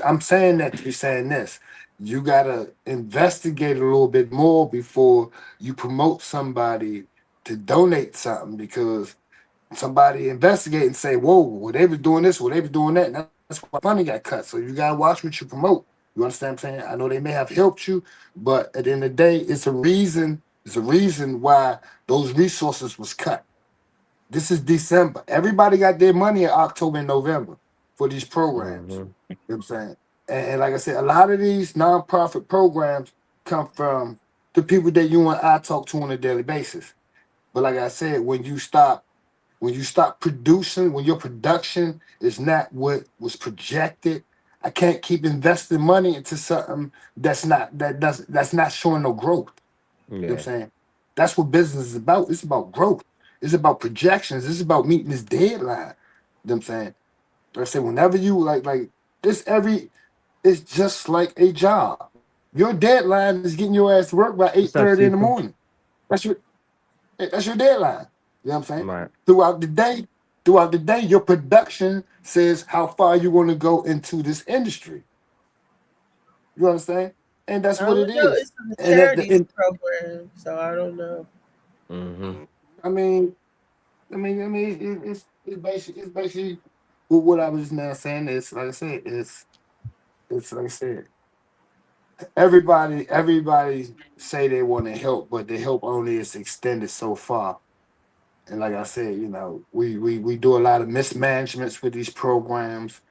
I'm saying that to be saying this. You gotta investigate a little bit more before you promote somebody to donate something because somebody investigate and say, whoa, well, they was doing this, well, they was doing that. And that's why funding got cut. So you gotta watch what you promote. You understand what I'm saying? I know they may have helped you, but at the end of the day, it's a reason why those resources was cut. This is December. Everybody got their money in October and November for these programs. Mm-hmm. You know what I'm saying? And like I said, a lot of these nonprofit programs come from the people that you and I talk to on a daily basis. But like I said, when you stop producing, when your production is not what was projected, I can't keep investing money into something that's not showing no growth. You know what I'm Yeah. saying? That's what business is about. It's about growth. It's about projections. It's about meeting this deadline. You know what I'm saying? Like I said, whenever you like this it's just like a job. Your deadline is getting your ass to work by What's up, 8:30 in the Seafood? morning. That's your that's your deadline. You know what I'm saying? Right. Throughout the day, your production says how far you want to go into this industry. You understand? And that's I what don't it know. is. It's a And charities program, so I don't know. Mm-hmm. I mean, it's basically what I was now saying is like I said, it's like I said, everybody say they want to help, but the help only is extended so far. And like I said, we do a lot of mismanagements with these programs.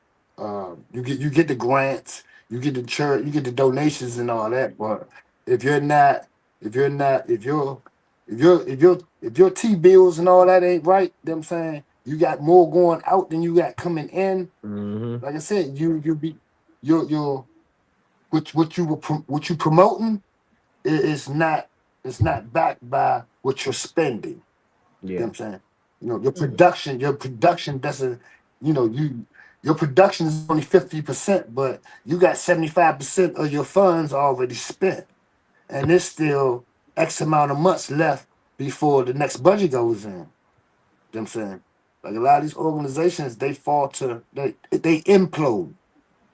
You get the grants, you get the church, you get the donations and all that. But if you're not, if you're not, if your T bills and all that ain't right, them saying you got more going out than you got coming in. Mm-hmm. Like I said, you be your what you promoting is not it's not backed by what you're spending. You know what Yeah. I'm saying? Your production doesn't, your production is only 50%, but you got 75% of your funds already spent. And there's still X amount of months left before the next budget goes in. You know what I'm saying? Like a lot of these organizations, they implode.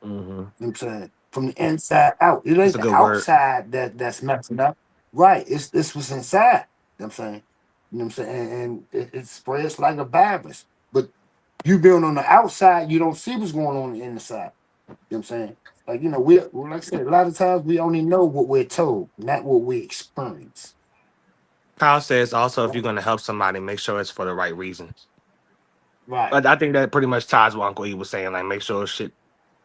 Mm-hmm. You know what I'm saying? From the inside out. It That's ain't a the good word. outside that's messing up. Right. It's this was inside. You know what I'm saying? You know what I'm saying? And it spreads like a virus. But you build on the outside, you don't see what's going on the inside. You know what I'm saying? Like, like I said, a lot of times we only know what we're told, not what we experience. Kyle says also if you're going to help somebody, make sure it's for the right reasons. Right. But I think that pretty much ties what Uncle E was saying. Like, make sure shit,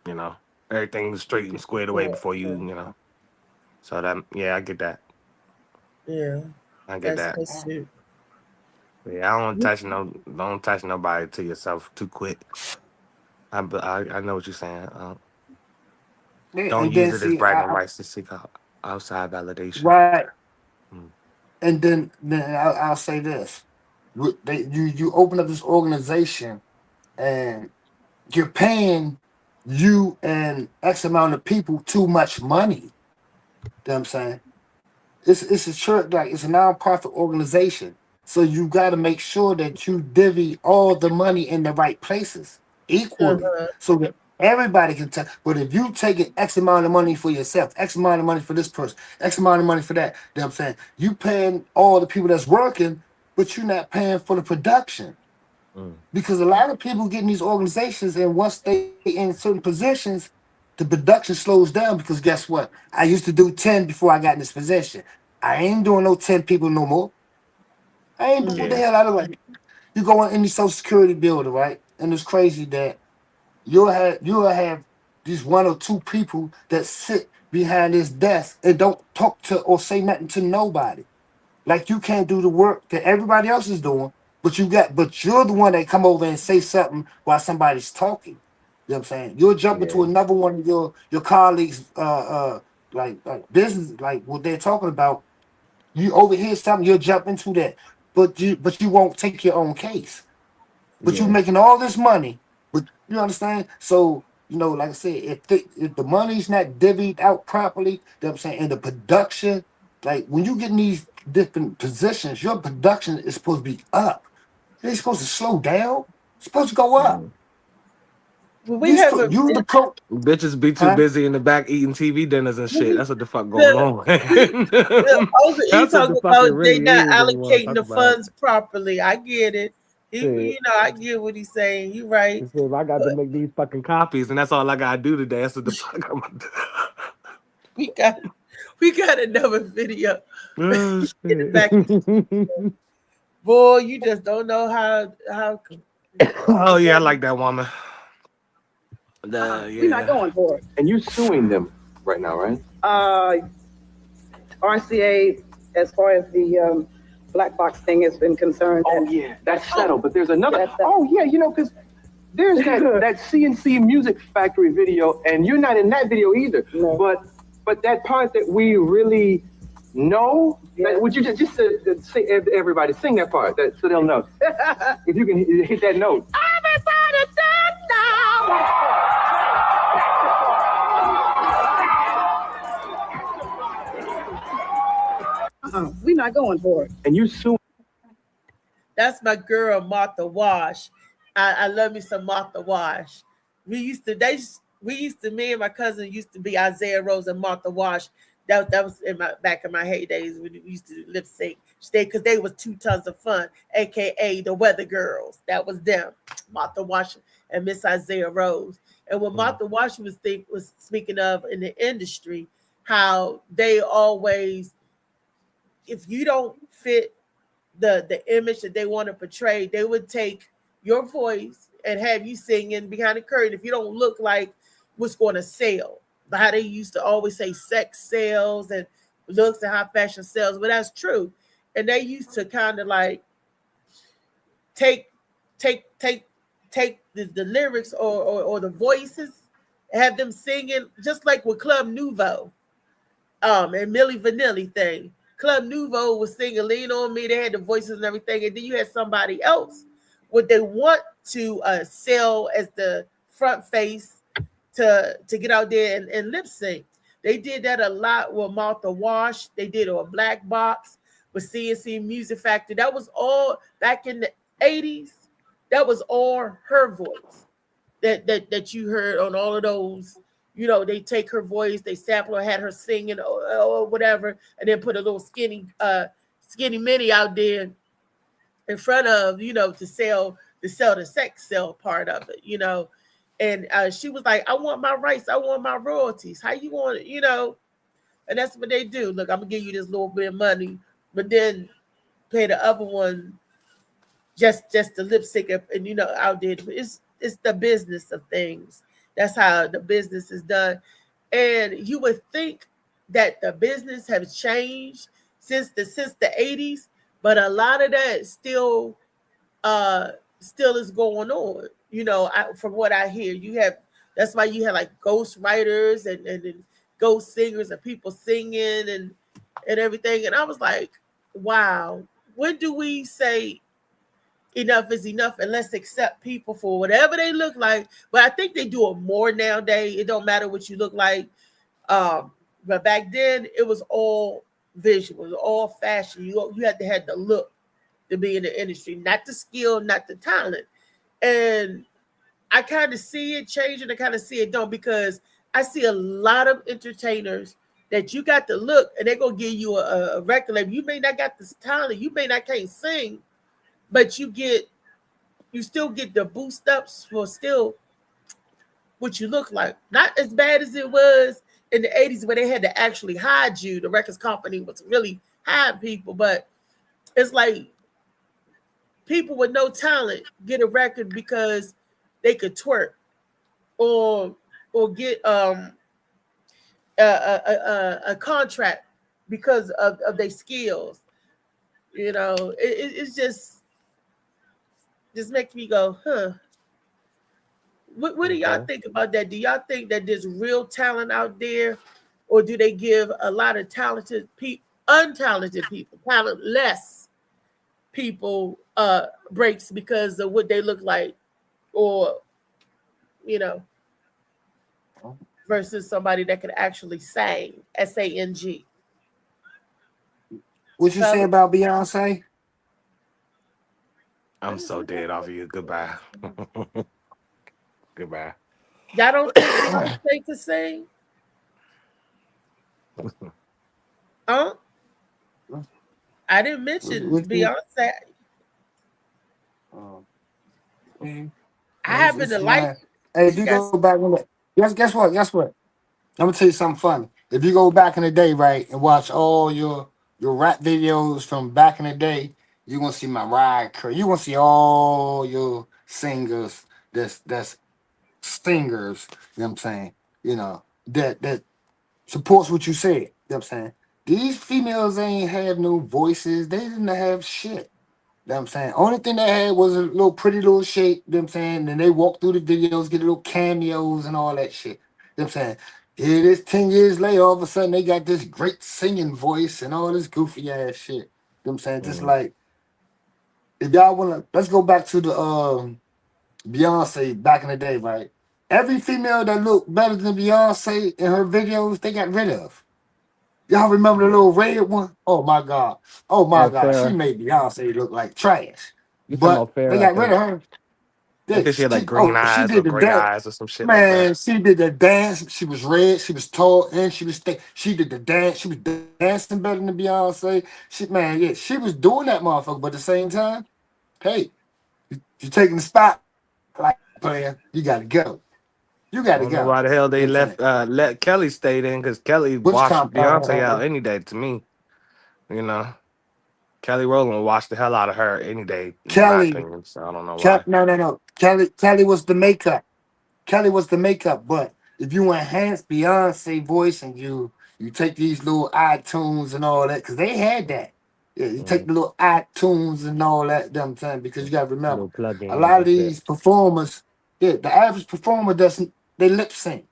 you know, everything's straight and squared away Yeah. before you know. So that, yeah, I get that. Yeah. I get that. That's true. Yeah, don't touch nobody to yourself too quick. I know what you're saying. Yeah, Don't and use then it as see, bragging rights to seek outside validation. right. Mm. And then I'll say this. You open up this organization and you're paying you and X amount of people too much money. You know what I'm saying? It's a church, like it's a nonprofit organization. So you gotta make sure that you divvy all the money in the right places equally. Uh-huh. So that everybody can take. But if you taking X amount of money for yourself, X amount of money for this person, X amount of money for that, you know what I'm saying? You paying all the people that's working, but you're not paying for the production. Mm. Because a lot of people get in these organizations, and once they in certain positions, the production slows down. Because guess what? I used to do 10 before I got in this position. I ain't doing no 10 people no more. I ain't what the Yeah. hell out of like. You go in any social security building, right? and it's crazy that you'll have these one or two people that sit behind this desk and don't talk to or say nothing to nobody. Like you can't do the work that everybody else is doing, but you're the one that come over and say something while somebody's talking. You know what I'm saying? You'll jump into another one of your colleagues like business, like what they're talking about. You overhear something, you'll jump into that. But you won't take your own case. But you're making all this money. But you understand? So, like I said, if the money's not divvied out properly, you know what I'm saying, and the production, like when you get in these different positions, your production is supposed to be up. It ain't supposed to slow down. It's supposed to go up. Well, we have a bitches be too busy in the back eating TV dinners and shit. That's what the fuck going on. You talking about they not allocating the funds properly. I get it. I get what he's saying. He right. He said, I got to make these fucking copies, and that's all I gotta do today. That's what the fuck I'm gonna do. We got another video. Boy, you just don't know how. Oh yeah, I like that woman. We're not going for it. And you're suing them right now, right? RCA, as far as the black box thing has been concerned. Oh yeah, that's settled. But there's another. Oh yeah, because there's that CNC Music Factory video, and you're not in that video either. No. But that part that we really know, would you just sing, everybody sing that part so they'll know. If you can hit that note. Everybody stand down. We're not going for it. And you soon. That's my girl, Martha Wash. I love me some Martha Wash. Me and my cousin used to be Isaiah Rose and Martha Wash. That was back in my heydays when we used to lip sync. Because they was 2 tons of fun, aka the Weather Girls. That was them, Martha Wash and Miss Isaiah Rose. And what Martha Wash was speaking of in the industry, how they always, if you don't fit the image that they want to portray, they would take your voice and have you singing behind the curtain if you don't look like what's going to sell. How they used to always say sex sells and looks and how fashion sells, but that's true. And they used to kind of like take the lyrics or the voices, have them singing just like with Club Nouveau and Milli Vanilli thing. Club Nouveau was singing Lean On Me. They had the voices and everything. And then you had somebody else. Would they want to sell as the front face to get out there and lip sync? They did that a lot with Martha Wash. They did it with Black Box, with CNC Music Factory. That was all back in the 80s. That was all her voice that you heard on all of those. They take her voice, they sample her, had her singing or whatever, and then put a little skinny mini out there in front of, to sell the sex sell part of it, And she was like, I want my rights, I want my royalties. How you want it, And that's what they do. Look, I'm gonna give you this little bit of money, but then pay the other one just to lip sync up and out there. It's the business of things. That's how the business is done. And you would think that the business has changed since the 80s, but a lot of that still is going on. From what I hear, that's why you have like ghost writers and ghost singers and people singing and everything. And I was like, wow, when do we say enough is enough and let's accept people for whatever they look like? But I think they do it more nowadays. It don't matter what you look like. But back then it was all visual, it was all fashion. You had to have the look to be in the industry, not the skill, not the talent. And I kind of see it changing. I kind of see it don't, because I see a lot of entertainers that you got the look and they're going to give you a record label. You may not got this talent. You may not can't sing, but you still get the boost ups for still what you look like. Not as bad as it was in the 80s where they had to actually hide you. The records company was really hide people, but it's like people with no talent get a record because they could twerk or get a contract because of their skills. It's just makes me go, huh. What do y'all think about that? Do y'all think that there's real talent out there, or do they give a lot of talented people, untalented people, talentless people breaks because of what they look like, or versus somebody that could actually sing, SANG? What you say about Beyonce? I'm so dead off of you. Goodbye. Goodbye. Y'all don't think Beyonce could sing? Huh? I didn't mention Beyonce. I happen to like. Hey, if you go back in the guess what? I'm gonna tell you something funny. If you go back in the day, right, and watch all your rap videos from back in the day, you're gonna see Mariah Carey. You're gonna see all your singers that's singers, you know what I'm saying? That supports what you said. You know what I'm saying? These females ain't have no voices, they didn't have shit. You know what I'm saying? Only thing they had was a little pretty little shape, you know what I'm saying? And they walk through the videos, get little cameos and all that shit. You know what I'm saying? Here it is 10 years later, all of a sudden they got this great singing voice and all this goofy ass shit. You know what I'm saying? Just like, if y'all wanna, let's go back to the Beyonce back in the day, right? Every female that looked better than Beyonce in her videos, they got rid of. Y'all remember the little red one? Oh my God. Oh my God. Farrah. She made Beyonce look like trash. You talking But about Farrah, they got rid of her. I think she had like green She eyes or did the gray dance. eyes or some shit like Man, that. she did the dance. She was red. She was tall, and she was thick. She did the dance. She was dancing better than Beyonce. She was doing that motherfucker. But at the same time, hey, you're taking the spot like player. You gotta go. You I gotta don't know go. why the hell they You know what I'm let Kelly stay then, because Kelly Which washed comp? Beyonce out any day to me. Kelly Rowland washed the hell out of her any day, in my Kelly. opinion. So I don't know why. No. Kelly was the makeup. Kelly was the makeup. But if you enhance Beyonce voice and you take these little iTunes and all that, because they had that. Yeah, you take the little iTunes and all that, damn time, because you gotta remember, Little plugins a lot of and shit. these performers, the average performer doesn't, they lip sync.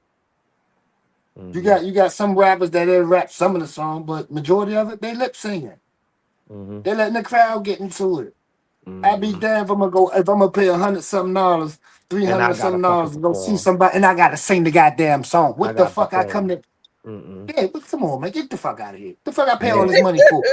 You got some rappers that they rap some of the song, but majority of it they lip singing. They letting the crowd get into it. I'd be damned if I'm gonna pay $100-something, And I $300 gotta something fucking to go see perform. somebody, and I gotta sing the goddamn song. What the gotta fuck? I come perform. to? Yeah, but come on, man, get the fuck out of here. The fuck I pay all this money for?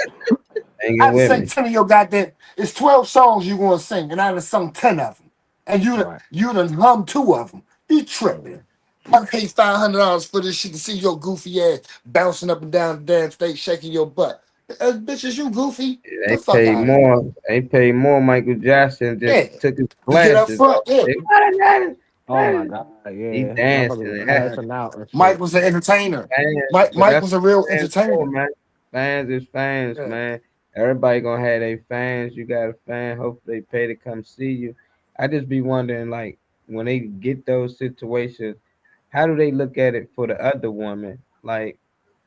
Hanging I with sing me. 10 of your goddamn. It's 12 songs you gonna sing, and I done sung 10 of them, and Right. you done hum 2 of them. You tripping? I pay $500 for this shit to see your goofy ass bouncing up and down the damn stage, shaking your butt. Bitch, is you goofy? They The fuck paid out of here. more. They paid more. Michael Jackson just Yeah, took his you get up glasses front. off. Yeah, Oh my God. He Yeah. dancing. Motherfuckers And that's passing out and Mike shit. was an entertainer. fans. Mike But that's was a real fans for, entertainer. man. Fans is fans, Yeah. man. Everybody gonna have their fans. You got a fan. Hopefully they pay to come see you. I just be wondering, like, when they get those situations, how do they look at it for the other woman? Like,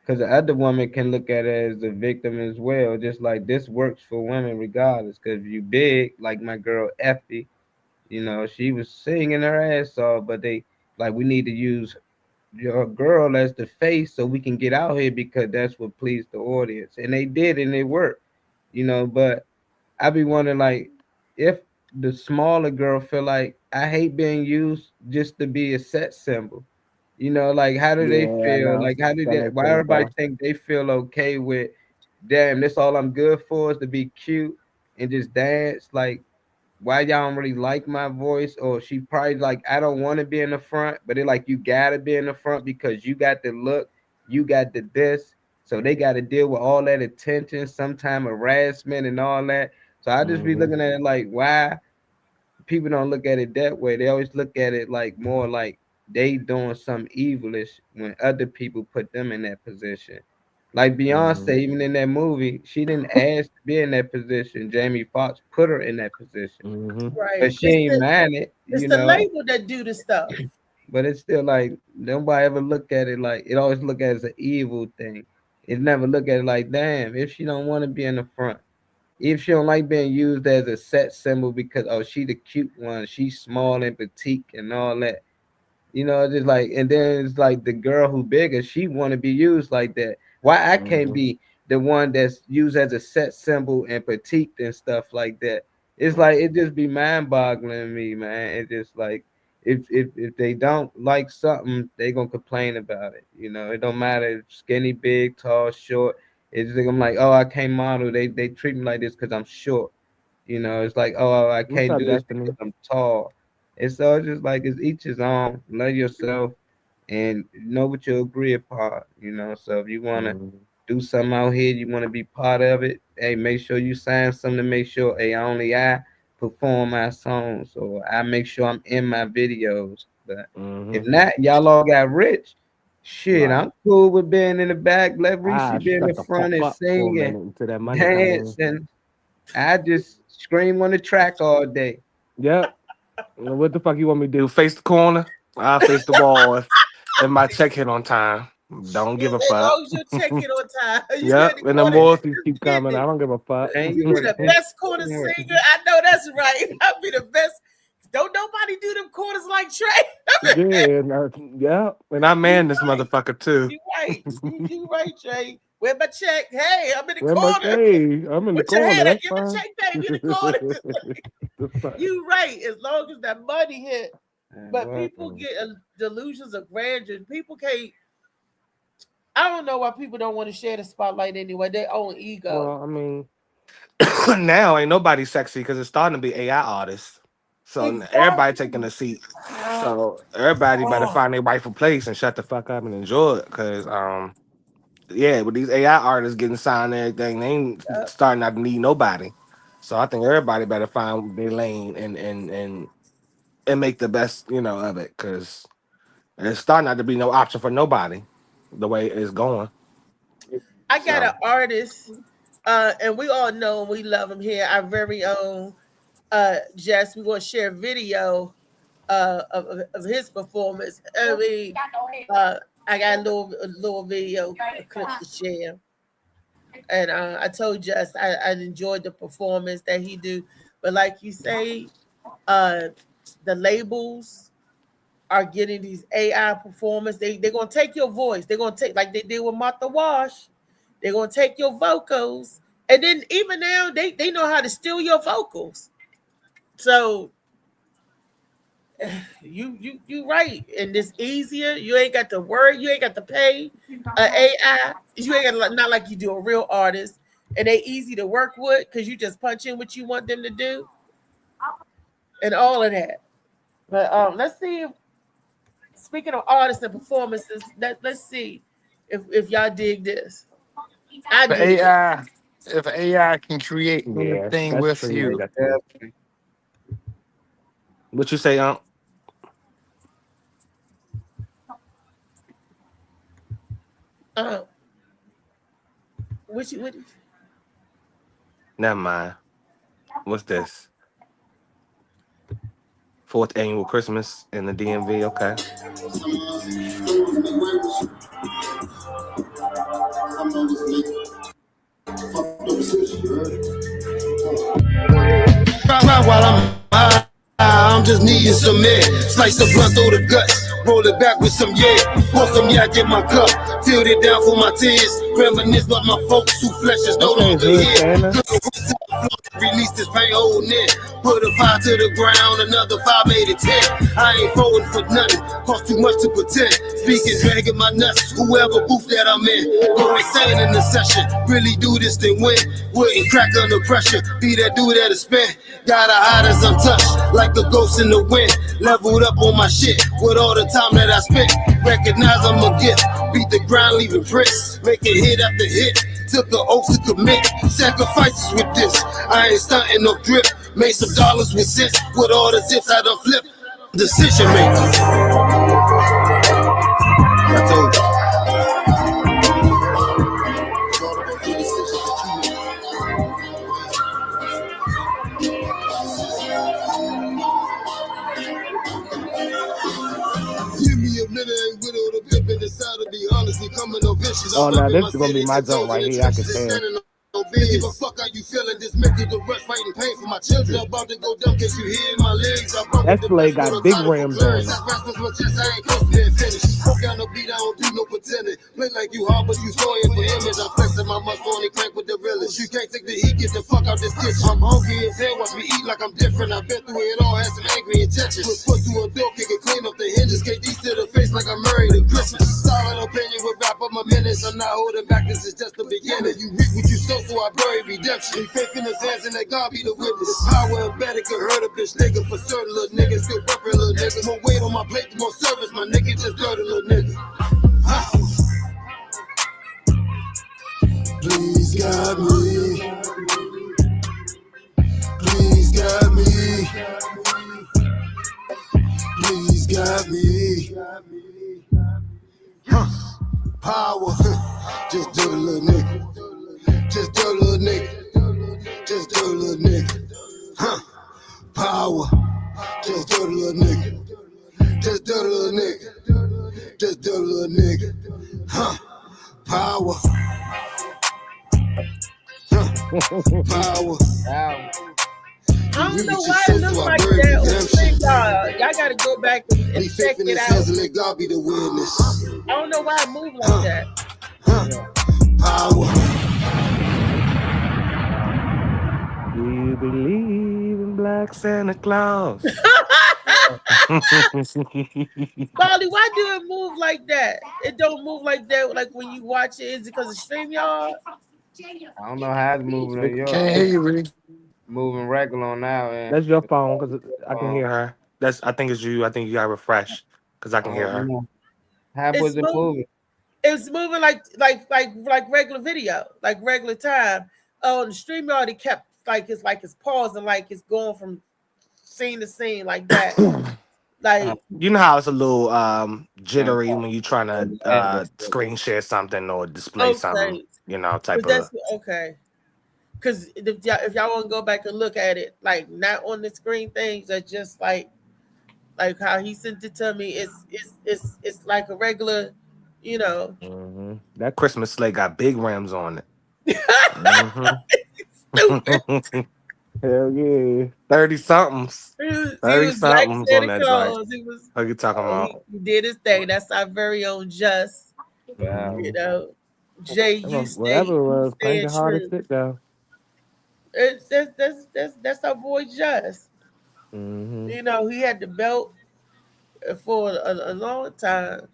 because the other woman can look at it as a victim as well. Just like this works for women regardless. Because if you big, like my girl Effie, she was singing her ass off, but they like we need to use your girl as the face so we can get out here because that's what pleased the audience. And they did, and it worked, but I be wondering, like, if the smaller girl feel like I hate being used just to be a set symbol. Like, how do they Yeah, I feel? know. Like, how do That they? makes Why sense everybody though. think they feel okay with? Damn, this all I'm good for is to be cute and just dance. Like, why y'all don't really like my voice? Or she probably like, I don't want to be in the front, but they like, you gotta be in the front because you got the look, you got the this. So they got to deal with all that attention, sometime harassment and all that. So I just be looking at it like, why people don't look at it that way. They always look at it like more like they doing something evilish when other people put them in that position. Like Beyonce, even in that movie, she didn't ask to be in that position. Jamie Foxx put her in that position, Right. but she ain't mad it, It's you the know. label that do the stuff. But it's still like nobody ever look at it like it always look at it as an evil thing. It never look at it like, damn, if she don't want to be in the front, if she don't like being used as a set symbol because oh she the cute one, she's small and petite and all that. You know, just like, and then it's like the girl who bigger, she want to be used like that. Why I can't be the one that's used as a set symbol and petite and stuff like that? It's like it just be mind boggling to me, man. It's just like if they don't like something, they gonna complain about it. You know, it don't matter if skinny, big, tall, short. It's just, I'm like, oh, I can't model. They treat me like this because I'm short. You know, it's like, oh, I What's can't up, do this Destiny? because I'm tall. And so it's just like it's each his own. Love yourself and know what you agree upon. You know, so if you want to do something out here, you want to be part of it. Hey, make sure you sign something to make sure. Hey, only I perform my songs, or I make sure I'm in my videos. But if not, y'all all got rich. Shit, I'm cool with being in the back. Let Reese be in the front and sing and dance, and I just scream on the track all day. Yep. What the fuck you want me to do? Face the corner? I'll face the wall if my check hit on time. Don't give a As fuck. long as your check hit on time. You Yep, in the and the corner, royalties keep coming. I don't give a fuck. you're the best corner singer. I know that's right. I'll be the best. Don't nobody do them corners like Trey. Yeah, and I man this motherfucker too. You right. You right, Trey. Where my check? Hey, I'm in the Where my- corner. hey, I'm in the Put your corner, hand up, that's give a fine. check, baby, in the corner. You right. As long as that money hit. But people get delusions of grandeur. People can't. I don't know why people don't want to share the spotlight anyway. Their own ego. Well, I mean, now ain't nobody sexy because it's starting to be AI artists. So everybody taking a seat. So everybody better find their rightful place and shut the fuck up and enjoy it. Cause yeah, with these AI artists getting signed and everything, they ain't starting not to need nobody. So I think everybody better find their lane and make the best, of it. Cause it's starting not to be no option for nobody the way it's going. I got an artist, and we all know and we love him here. Our very own Jess. We're gonna share a video of his performance. I mean, I got a little video clip to share. And I told Jess I enjoyed the performance that he do. But like you say, the labels are getting these AI performance. They're gonna take your voice. They're gonna take, like they did with Martha Wash. They're gonna take your vocals, and then even now they know how to steal your vocals. So you right, and it's easier. You ain't got to worry. You ain't got to pay AI. You ain't got to, not like you do a real artist, and they easy to work with because you just punch in what you want them to do, and all of that. But let's see. Speaking of artists and performances, let's see if y'all dig this. I But dig AI, if AI can create Yeah, anything that's with true. you, That's true. What you say, what? Never mind. What's this? 4th annual Christmas in the DMV. Okay. Try while I'm high. I'm just needing some air. Slice the blunt through the guts. Roll it back with some pour some yak in my cup. Filled it down for my tears. Reminisce about my folks who flesh is no longer here. Release this pain holding in. Put a 5 to the ground, another 5 made it 10. I ain't folding for nothing. Cost too much to pretend. Speaking, dragging my nuts. Whoever booth that I'm in. Go insane in the session. Really do this then win. Wouldn't crack under pressure. Be that dude that'll spin. Gotta hide as I'm touched. Like the ghost in the wind. Leveled up on my shit. With all the time that I spent. Recognize I'm a gift. Beat the ground, leaving prints. Making hit after hit. Took the oath to commit. Sacrifices with this. I ain't stunting no drip. Made some dollars with cents. With all the zips I done flip. Decision making. I told you. Oh no, this is gonna be my joint right here. I can tell. Don't give a fuck how you feeling. This mental the rush, fighting pain for my children. About to go down, cause you hear my legs. That play got big rims on it. Broke down the beat, I don't do no pretending. Play like you hard, but you saw it for image. I'm flexing my muscle on the crank with the realest. You can't take the heat, get the fuck out this kitchen. I'm hungry as hell, watch me eat like I'm different. I've been through it all, had some angry intentions. Put foot through a door, kick it clean off the hinges. KD to the face like I'm married at Christmas. Solid opinion will wrap up my minutes. I'm not holding back, this is just the beginning. You reap what you sow, so I bury redemption. Faith in his hands and that God be the witness. The power embedded could hurt a bitch nigga. For certain little niggas, still bumping little niggas. More weight on my plate, more service. My nigga just dirty little nigga. Please guide me. Please guide me. Please guide me. Power. Just do a little nigga. Just do a little nigga. Just do a little nigga. Power. Just do a little nigga. Just do a little nigga. Just do a little nigga. Power. Power. I don't know why it looks like that. Y'all gotta go back and check it out. Let God be the witness. I don't know why it moved like that. Power. Do you believe in Black Santa Claus? Molly, why do it move like that? It don't move like that. Like when you watch it, is it because of StreamYard? I don't know how it's moving on yours. Can't hear you, really. Moving regular on now, man. That's your phone because I can hear her. I think it's you. I think you got to refresh because I can hear her. How was it moving? It's moving like regular video, like regular time. On the StreamYard, it kept it's pausing, like it's going from scene to scene like that. Like you know how it's a little jittery when you're trying to screen share something or display something, type of. Okay. Because if y'all want to go back and look at it, like not on the screen things, are just like how he sent it to me. It's like a regular, Mm-hmm. That Christmas sleigh got big rims on it. Stupid. Hell yeah, 30-somethings. 30-somethings on that joint. What you talking about? He did his thing. That's our very own Just. Wow. Jay, you stay. Whatever it was, playing the hardest shit though. That's our boy Just. Mm-hmm. He had the belt for a long time.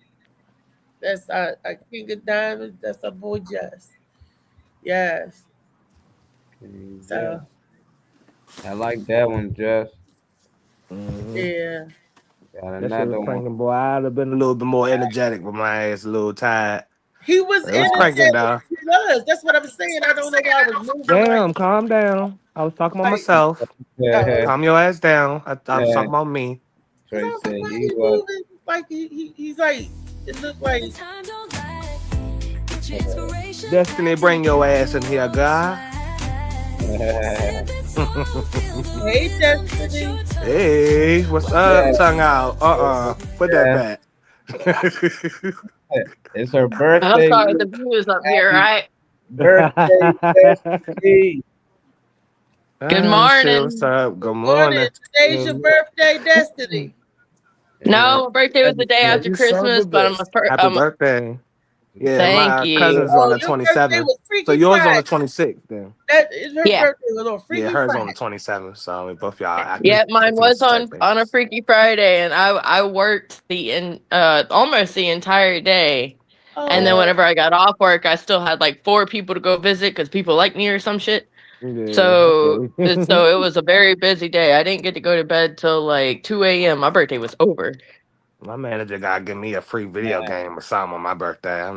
That's our King of Diamonds. That's our boy Just. Yes. So I like that one, Just. yeah. Got That another shit was one. cranking, boy. I'd have been a little bit more energetic, but my ass a little tired. He was It was cranking down. He was. That's what I'm saying. I don't know why I was moving. Damn, calm down. I was talking about myself. Calm your ass down. I was talking about me. Trey said He was. moving like he's like it looked like Destiny, bring your ass in here, guy. hey Destiny. Hey, what's up? Tongue out. Put that back. It's her birthday. I'm sorry, the view is up here, right? Birthday, Destiny. Good morning. What's up? Good morning. Today's your birthday, Destiny. No, my birthday was the day after Christmas, but Happy birthday. Yeah, Thank my you. cousin's on the 27th. So yours on the 26th then. That is her Yeah. birthday was on Freaky Yeah, hers Friday. on the 27th. So we both y'all active. Yeah, mine was on a Freaky Friday, and I worked almost the entire day. And then whenever I got off work, I still had like 4 people to go visit because people like me or some shit. Yeah. So it was a very busy day. I didn't get to go to bed till like 2 a.m. My birthday was over. My manager gotta give me a free video game or something on my birthday.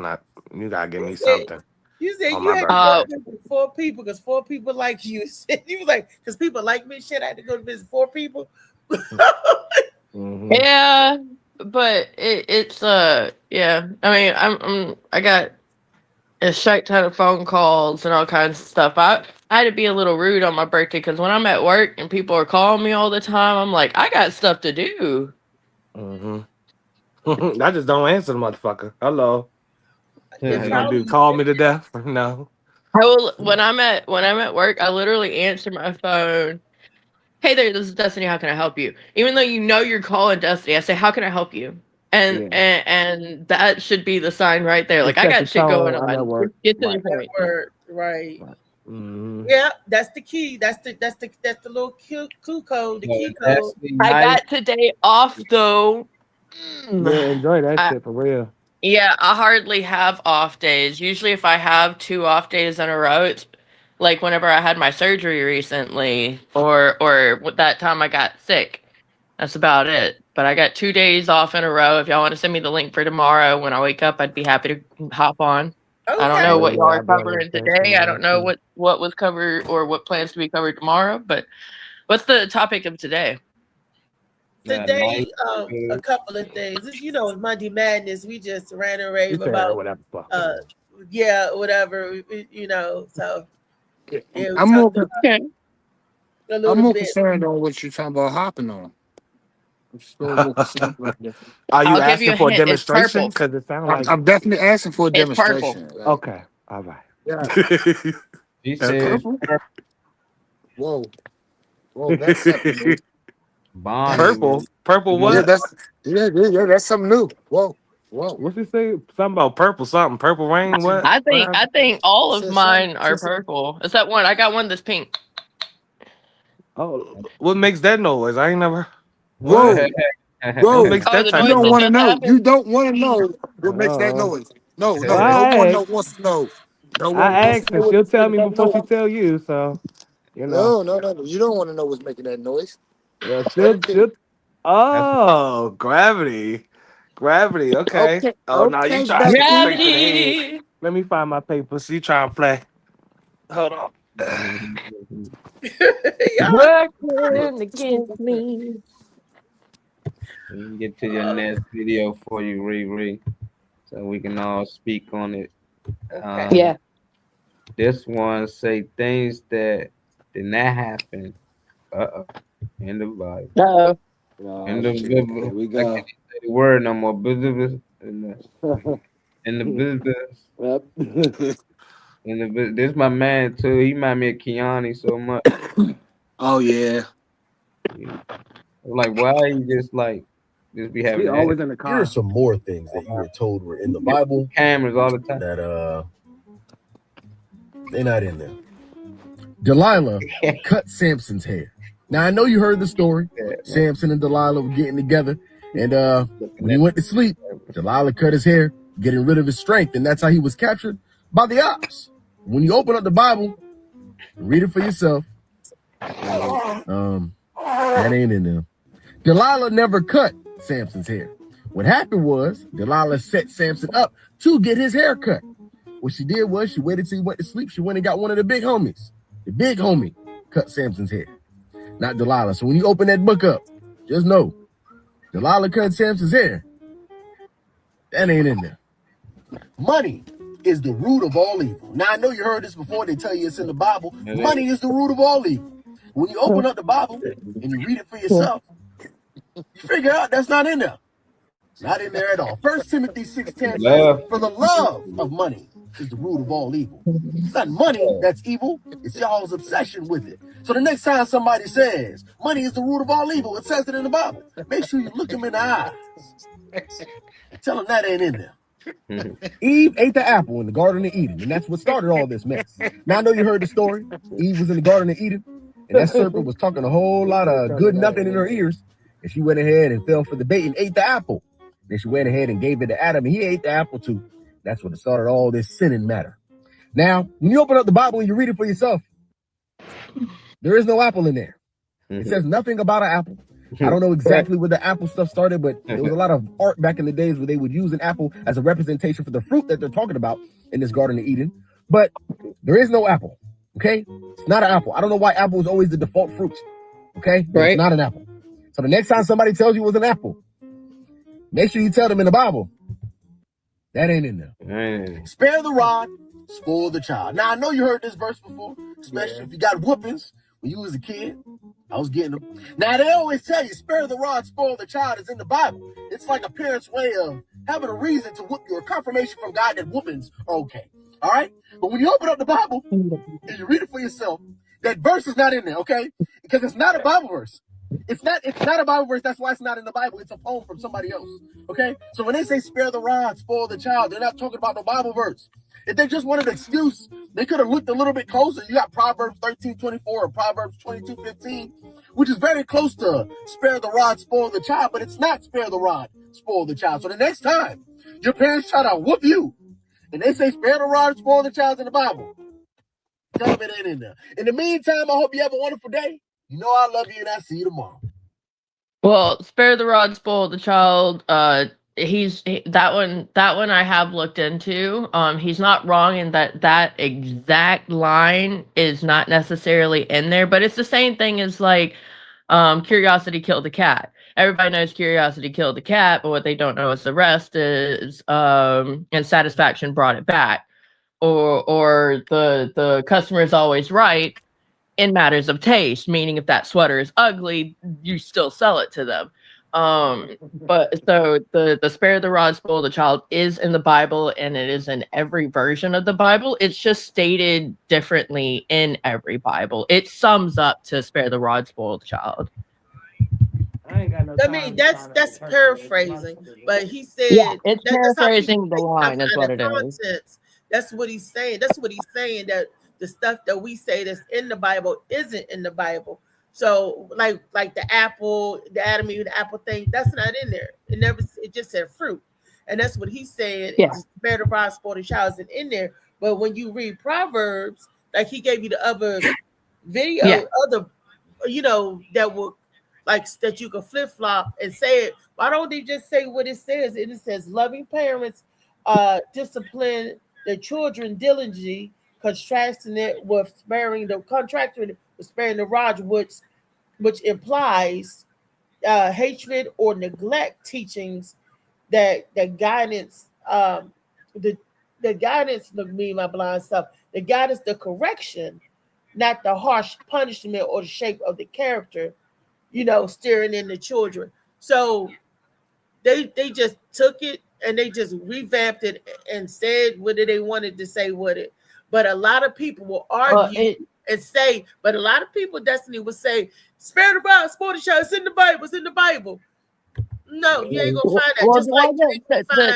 You gotta give me something. You said on you my had birthday. to go visit 4 people because 4 people like you. You was like, because people like me, shit, I had to go to visit 4 people. Mm-hmm. Yeah, but it's yeah. I mean, I got a shite ton of phone calls and all kinds of stuff. I had to be a little rude on my birthday because when I'm at work and people are calling me all the time, I'm like, I got stuff to do. Mm-hmm. I just don't answer the motherfucker. Hello. It What you gonna do? probably Call me to death? No. I will when I'm at work. I literally answer my phone. Hey there, this is Destiny. How can I help you? Even though you know you're calling Destiny, I say, how can I help you? And Yeah. and that should be the sign right there. Like I Set the got shit going tone. I know on. work. Get to Right. the point. word, right. Mhm. Yeah, that's the key. That's the little clue code, the key code. I got today off though. Yeah, enjoy that I- shit for real. Yeah, I hardly have off days. Usually, if I have 2 off days in a row, it's like whenever I had my surgery recently, or that time I got sick. That's about it. But I got 2 days off in a row. If y'all want to send me the link for tomorrow when I wake up, I'd be happy to hop on. I don't know what y'all are covering today. I don't know what was covered or what plans to be covered tomorrow. But what's the topic of today? Today, a couple of things. It's Monday Madness. We just ran and rave about whatever. yeah, whatever. So yeah, I'm more, a I'm little more bit. concerned on what you're talking about hopping on. I'm still more concerned about that. Are you I'll give you asking a for a hint. It's demonstration? purple. Because it sounds like I'm definitely asking for a It's purple. demonstration. Like, okay. All right. yeah, He it's said purple. Whoa, that's something new. Bonnie. Purple. Purple Yeah, what? that's something new. Whoa. What's it say? Something about purple something. Purple rain. What? I think all of Says mine something- are says- purple. Except one. I got one that's pink. Oh, what makes that noise? I ain't never. Whoa, What makes Oh, that the type you noise of don't that want noise? to just know. happened? You don't want to know what makes that noise. No Well, one I wants to know. No one I wants asked to know and what she'll makes tell that me before she noise. tell you. So, you know. No. You don't want to know what's making that noise. Well, Let she'll. it Oh, gravity. Gravity. Okay. Okay, Oh, no, you trying to back hit me to straight to the head. Gravity. Let me find my paper. So you trying to play? Hold on. Working against me. We can get to your next video for you, Riri, so we can all speak on it. Yeah. This one say things that did not happen. In the Bible. Uh-oh. In the Here Bible. we I go. can't say the word no more. Business. In the business. In the business. This my man too. He remind me of Keanu so much. Oh yeah. Like why you just be having We that? always in the Here car. are some more things that you were told were in the Bible Cameras all the time. that they're not in there. Delilah cut Samson's hair. Now I know you heard the story. Samson and Delilah were getting together, and when he went to sleep, Delilah cut his hair, getting rid of his strength, and that's how he was captured by the ops. When you open up the Bible, read it for yourself. That ain't in there. Delilah never cut Samson's hair. What happened was Delilah set Samson up to get his hair cut. What she did was she waited till he went to sleep. She went and got one of the big homies. The big homie cut Samson's hair, not Delilah. So when you open that book up, just know Delilah cut Samson's hair. That ain't in there. Money is the root of all evil. Now I know you heard this before. They tell you it's in the Bible. Money is the root of all evil. When you open up the Bible and you read it for yourself, you figure out that's not in there. Not in there at all. 1 Timothy 6:10 says, for the love of money is the root of all evil. It's not money that's evil. It's y'all's obsession with it. So the next time somebody says money is the root of all evil, it says it in the Bible. Make sure you look them in the eyes. Tell them that ain't in there. Eve ate the apple in the Garden of Eden, and that's what started all this mess. Now I know you heard the story. Eve was in the Garden of Eden, and that serpent was talking a whole lot of good nothing in her ears, and she went ahead and fell for the bait and ate the apple. Then she went ahead and gave it to Adam, and he ate the apple too. That's what started all this sinning matter. Now, when you open up the Bible and you read it for yourself, there is no apple in there. It says nothing about an apple. I don't know exactly where the apple stuff started, but there was a lot of art back in the days where they would use an apple as a representation for the fruit that they're talking about in this Garden of Eden. But there is no apple, okay? It's not an apple. I don't know why apple is always the default fruit, okay? But it's not an apple. So the next time somebody tells you it was an apple, make sure you tell them in the Bible, that ain't in there. Spare the rod, spoil the child. Now, I know you heard this verse before, especially if you got whoopings when you was a kid. I was getting them. Now, they always tell you, spare the rod, spoil the child is in the Bible. It's like a parent's way of having a reason to whoop you, a confirmation from God that whoopings are okay. All right? But when you open up the Bible and you read it for yourself, that verse is not in there, okay? Because it's not a Bible verse. It's not a Bible verse. That's why it's not in the Bible. It's a poem from somebody else, okay? So when they say spare the rod, spoil the child, they're not talking about the Bible verse. If they just wanted an excuse, they could have looked a little bit closer. You got Proverbs 13:24 or Proverbs 22:15, which is very close to spare the rod, spoil the child, but it's not spare the rod, spoil the child. So the next time your parents try to whoop you and they say spare the rod, spoil the child in the Bible, tell them it ain't in there. In the meantime, I hope you have a wonderful day. You know I love you and I'll see you tomorrow. Well, spare the rod, spoil the child. That one I have looked into. He's not wrong in that exact line is not necessarily in there, but it's the same thing as like curiosity killed the cat. Everybody knows curiosity killed the cat, but what they don't know is the rest is and satisfaction brought it back. Or the customer is always right in matters of taste, meaning if that sweater is ugly, you still sell it to them. But so the spare the rod, spoil the child is in the Bible, and it is in every version of the Bible. It's just stated differently in every Bible. It sums up to spare the rod, spoil the child. I mean, that's paraphrasing, but he said it's paraphrasing the line is what it is. That's what he's saying. That's what he's saying, that the stuff that we say that's in the Bible isn't in the Bible. So like the apple, the Adam and Eve, the apple thing, that's not in there. It just said fruit. And that's what he's saying. Yeah. It's spare the rod, spoil the child isn't in there. But when you read Proverbs, like he gave you the other video, that will like that you can flip-flop and say it. Why don't they just say what it says? And it says loving parents discipline their children diligently, contrasting it with sparing the rod, which implies hatred or neglect teachings that guidance, the guidance, look me, my blind self, the guidance, the correction, not the harsh punishment or the shape of the character, steering in the children. So they just took it and they just revamped it and said what they wanted to say with it. But a lot of people will argue and say, but a lot of people, Destiny, will say, spare the rod, spoil the child, it's in the Bible, it's in the Bible. No, you ain't gonna find that. Well, Just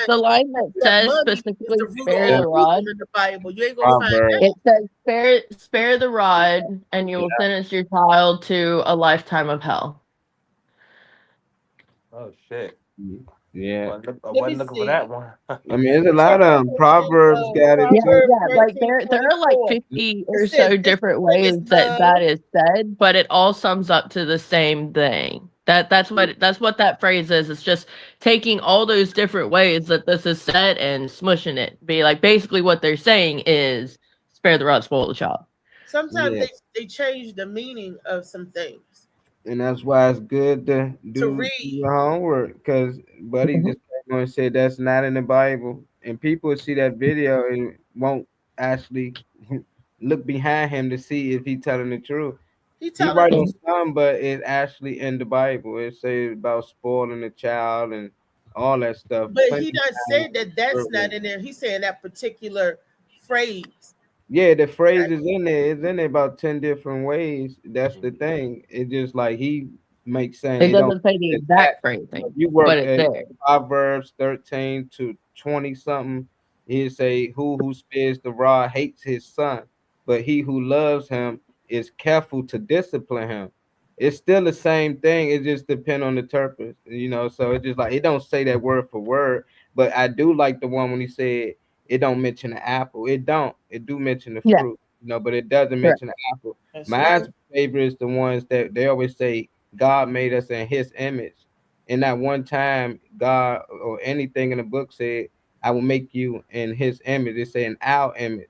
the line that says specifically spare the rod in the Bible. You ain't gonna find that. It says spare the rod, and you will sentence your child to a lifetime of hell. Oh shit. Yeah. I wasn't looking for that one. I mean, there's a lot of Proverbs got it too. Like there are like 50 or so different ways that is said, but it all sums up to the same thing. That's what that phrase is. It's just taking all those different ways that this is said and smushing it. Be like basically what they're saying is spare the rod, spoil the child. Sometimes they change the meaning of some things. And that's why it's good to do your homework, because Buddy just came on and said that's not in the Bible. And people see that video and won't actually look behind him to see if he's telling the truth. He writing some, but it's actually in the Bible. It says about spoiling the child and all that stuff. But he doesn't say that that's not in there. He's saying that particular phrase. Yeah, the phrase is in there. It's in there about 10 different ways. That's the thing. It's just like he makes sense. It doesn't say the exact phrase thing. You work but it's at there. Proverbs 13 to 20 something. He say, who spares the rod hates his son, but he who loves him is careful to discipline him. It's still the same thing. It just depends on the interpret, So it's just like it don't say that word for word. But I do like the one when he said it don't mention the apple. It don't. It do mention the fruit, but it doesn't mention the apple. My favorite is the ones that they always say God made us in his image. And that one time God or anything in the book said, I will make you in his image. They say in our image.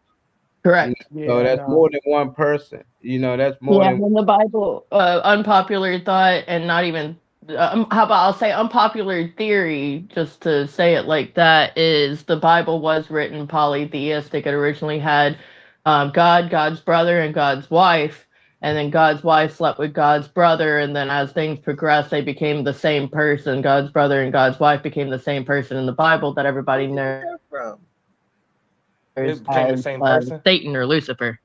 Correct. So that's more than one person. That's more than in the Bible, unpopular thought, and not even how about I'll say unpopular theory, just to say it like that, is the Bible was written polytheistic. It originally had God, God's brother, and God's wife, and then God's wife slept with God's brother, and then as things progressed, they became the same person. God's brother and God's wife became the same person in the Bible that everybody knows From They became the as same person. Satan or Lucifer.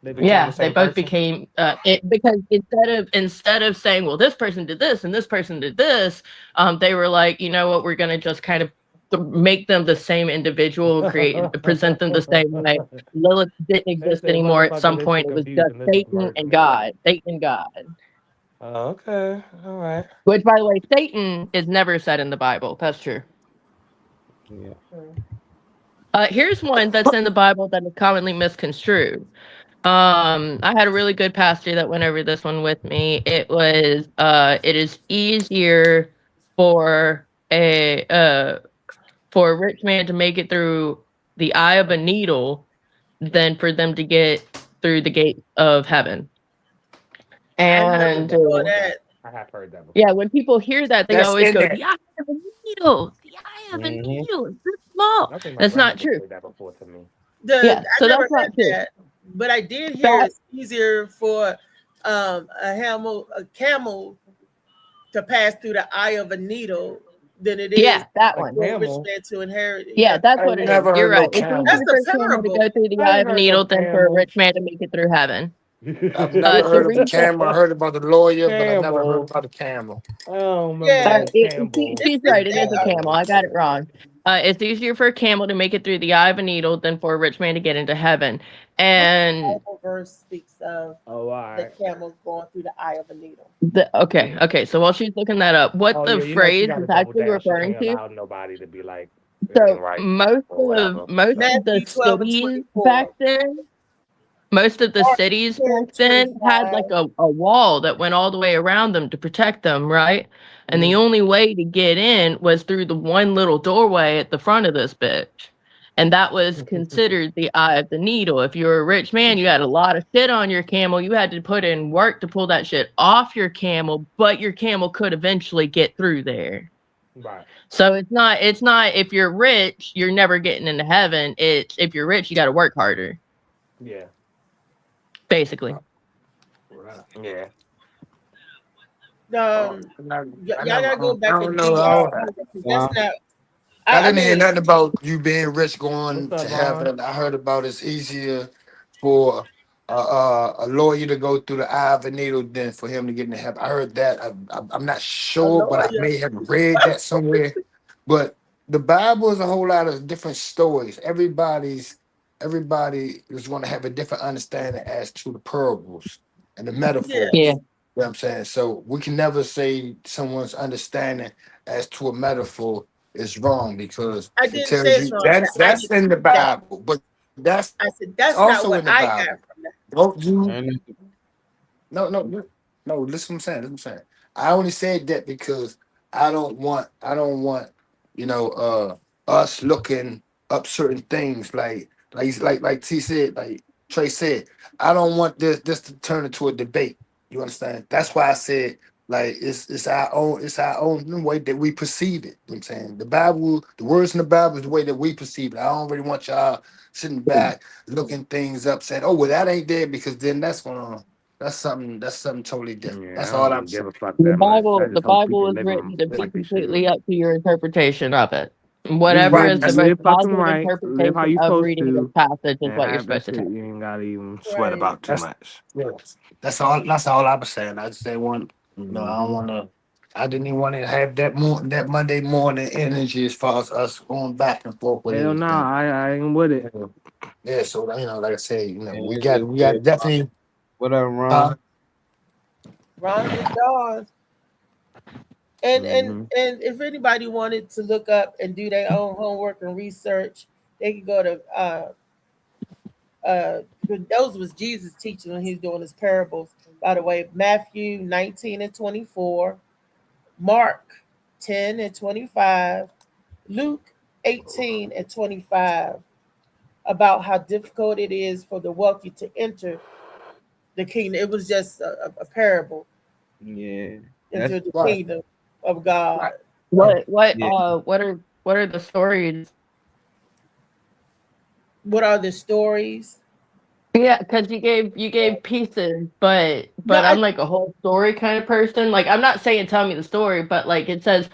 They became Yeah, the they same both person? became it because instead of saying, well, this person did this and this person did this, they were like, you know what, we're gonna just kind of make them the same individual, present them the same way. Lilith didn't exist said, anymore. At motherfucker, some they point, too it was confused just and this is Satan merging and together. God. Satan and God. Oh, okay. All right. Which, by the way, Satan is never said in the Bible. That's true. Yeah. Here's one that's in the Bible that is commonly misconstrued. I had a really good pastor that went over this one with me. It was it is easier for a rich man to make it through the eye of a needle than for them to get through the gate of heaven. And that. I have heard that before. yeah, when people hear that, they That's always in go, there. "The eye of a needle, the eye of a needle is this small." I think my That's not grandmother true. said that before to me. Yeah, I so never that's not heard true. that, but I did hear That it's easier for a camel to pass through the eye of a needle than it is yeah, that A one. for a rich camel? man to inherit it. Yeah, that's I what it is. never You're heard no right. It's camel. That's easier the for a camel to parable. go through the I eye ain't of a heard no needle than for a camel. rich man to make it through heaven. I've never heard of the Teresa, camel. I heard about the lawyer, but I never heard Camel. about the camel. I don't remember Yeah, no Campbell. she's right. It is a camel. I got it wrong. It's easier for a camel to make it through the eye of a needle than for a rich man to get into heaven. And Bible verse speaks of Oh, all the right. camel going through the eye of a needle. okay. So while she's looking that up, what Oh, the yeah, you know she phrase got to is double actually down. She referring can't to? allow nobody to be like, it So ain't right or whatever. most of Matthew the 12 and cities 24. back then, most of the Mark cities 10, back then had 25. like a wall that went all the way around them to protect them, right? And the only way to get in was through the one little doorway at the front of this bitch. And that was considered the eye of the needle. If you were a rich man, you had a lot of shit on your camel. You had to put in work to pull that shit off your camel, but your camel could eventually get through there. Right. So it's not if you're rich, you're never getting into heaven. It's if you're rich, you got to work harder, Yeah. basically. Yeah. Y'all gotta go back I and don't do know. that's not. I didn't hear mean, nothing about you being rich going What's to up, Ron? heaven. I heard about it's easier for a lawyer to go through the eye of a needle than for him to get into heaven. I heard that. I'm not sure, but I may have read that somewhere. But the Bible is a whole lot of different stories. Everybody is going to have a different understanding as to the parables and the metaphors. Yeah. You know what I'm saying? So we can never say someone's understanding as to a metaphor is wrong because I it didn't tells say it's you wrong. that's in the Bible, but that's I said that's also not what in the I Bible. got from that. Don't you? No. Listen what I'm saying. I only said that because I don't want us looking up certain things like T said, like Trey said. I don't want this to turn into a debate. You understand? That's why I said like it's our own way that we perceive it. You know what I'm saying? The Bible, the words in the Bible is the way that we perceive it. I don't really want y'all sitting back looking things up saying, oh well that ain't there because then that's something totally different. Yeah, That's I all don't I'm even give saying. a fuck The that much. I Bible just hope people is live written to be like they should. completely up to your interpretation of it. Whatever Right. is the That's most Live fucking positive right. Live how interpretation you of supposed reading this to, passage is and what you're have that supposed to shit. take. You ain't gotta even sweat about too much. That's all I was saying. I just didn't want no, I don't wanna I didn't even want to have that Monday morning energy as far as us going back and forth with Hell no, everything. I ain't with it. Yeah, so like I said, we Yeah, got definitely What up, Ron? Ron with Dawn. And if anybody wanted to look up and do their own homework and research, they could go to those was Jesus teaching when he was doing his parables. By the way, Matthew 19 and 24, Mark 10 and 25, Luke 18 and 25, about how difficult it is for the wealthy to enter the kingdom. It was just a parable Yeah. into the right. kingdom of God. What Yeah. what are the stories? What are the stories? Yeah, because you gave pieces, but I'm like a whole story kind of person. Like I'm not saying tell me the story, but like it says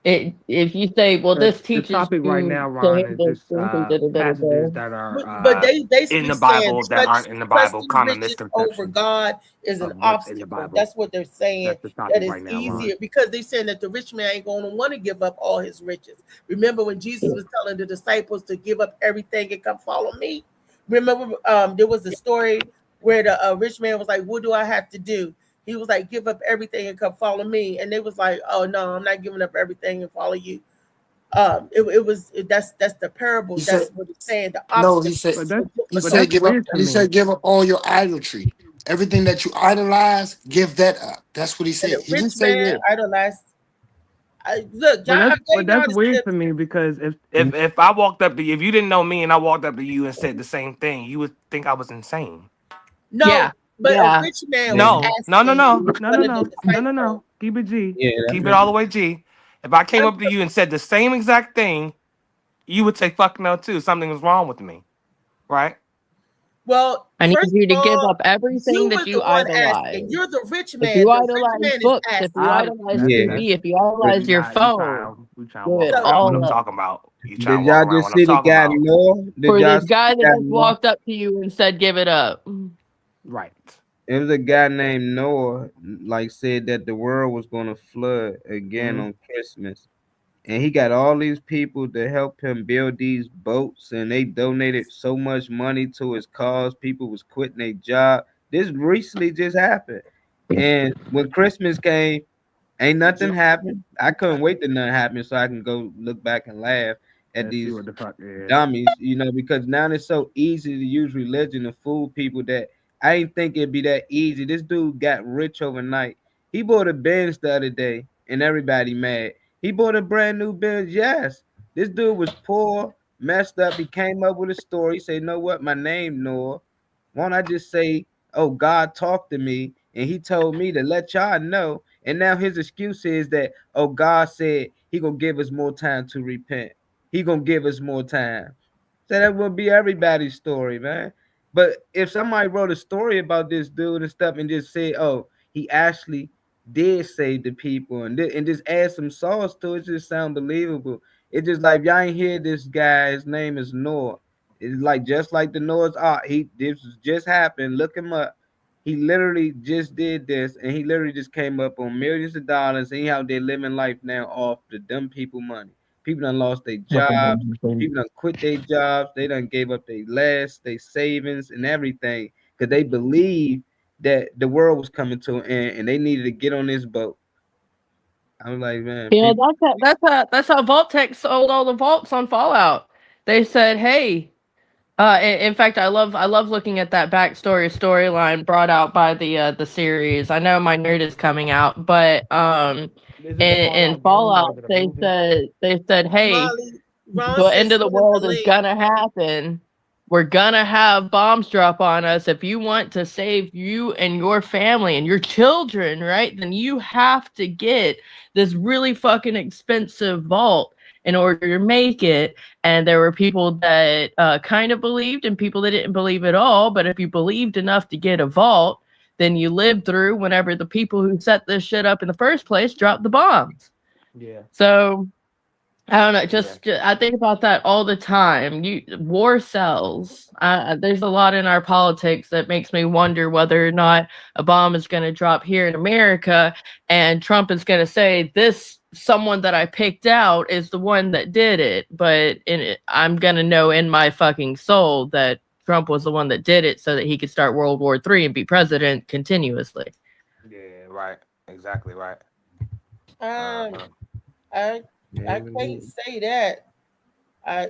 it if you say, well, this The teaches topic right you now, to Ron, is handle just passages da-da-da-da-da. that are But they in basically the saying Bible that aren't in the Bible, trusting common riches over misconceptions God is an of what's in the obstacle. Bible. That's what they're saying. That's the That topic is right now, easier Ron. because they're saying that the rich man ain't going to want to give up all his riches. Remember when Jesus was telling the disciples to give up everything and come follow me? Remember, there was a story where the rich man was like, "What do I have to do?" He was like, "Give up everything and come follow me." And they was like, "Oh no, I'm not giving up everything and follow you." That's the parable. He That's said, what it's saying. The no, obstacle. he said, give up all your idolatry. Everything that you idolize, give that up. That's what he And said. the He rich didn't say man that. idolized. Look, John, But that's weird to me because if I walked up to you, if you didn't know me and I walked up to you and said the same thing, you would think I was insane. No, Yeah. but Yeah. a rich man was No. asking. Keep it G. Yeah, Keep it all the way G. If I came up to you and said the same exact thing, you would say fuck no too. Something was wrong with me, right? Well, I need first you of to give all, up everything you that was you the one idolize. asking. You're the rich If man. you The rich idolize man is books, if you asking. idolize Yeah. TV, if you idolize your phone, We trying do to walk it So- around what all I'm up. talking about. You Did trying to walk y'all around just what I'm see the talking guy about. Noah? Did For y'all this guy see that that just Noah? walked up to you and said, "Give it up." Right. It was a guy named Noah, like said that the world was gonna flood again Mhm. on Christmas. And he got all these people to help him build these boats, and they donated so much money to his cause. People was quitting their job. This recently just happened. And when Christmas came, ain't nothing happened. I couldn't wait till nothing happened so I can go look back and laugh at Let's see these what the fuck is. dummies, because now it's so easy to use religion to fool people that I didn't think it'd be that easy. This dude got rich overnight. He bought a Benz the other day, and everybody mad. He bought a brand new Benz. Yes, this dude was poor, messed up. He came up with a story. He said, "You know what? My name Noah. Why don't I just say, oh, God talked to me, and he told me to let y'all know." And now his excuse is that, oh, God said he gonna give us more time to repent. He gonna give us more time. So that would be everybody's story, man. But if somebody wrote a story about this dude and stuff and just said, "Oh, he actually did save the people," and just add some sauce to it, just sound believable. It's just like y'all ain't hear this guy. His name is Noah. It's like just like the Noah's Ark. This just happened. Look him up. He literally just did this, and he literally just came up on millions of dollars. And he out there living life now off the dumb people money. People done lost their jobs. People done quit their jobs. They done gave up their last, their savings, and everything because they believed that the world was coming to an end and they needed to get on this boat. I'm like, man, Yeah, people, that's how Vault-Tec sold all the vaults on Fallout. They said, "Hey." In fact, I love looking at that storyline brought out by the series. I know my nerd is coming out, but in Fallout they said, "Hey, Molly, Ron the said end of the send us world the is link. gonna happen. We're gonna have bombs drop on us. If you want to save you and your family and your children, right, then you have to get this really fucking expensive vault in order to make it." And there were people that kind of believed and people that didn't believe at all. But if you believed enough to get a vault, then you lived through whenever the people who set this shit up in the first place dropped the bombs. Yeah. So I don't know. Just I think about that all the time. War sells. There's a lot in our politics that makes me wonder whether or not a bomb is going to drop here in America, and Trump is going to say this someone that I picked out is the one that did it. But I'm going to know in my fucking soul that Trump was the one that did it, so that he could start World War III and be president continuously. Yeah. Right. Exactly. Right. I can't say that.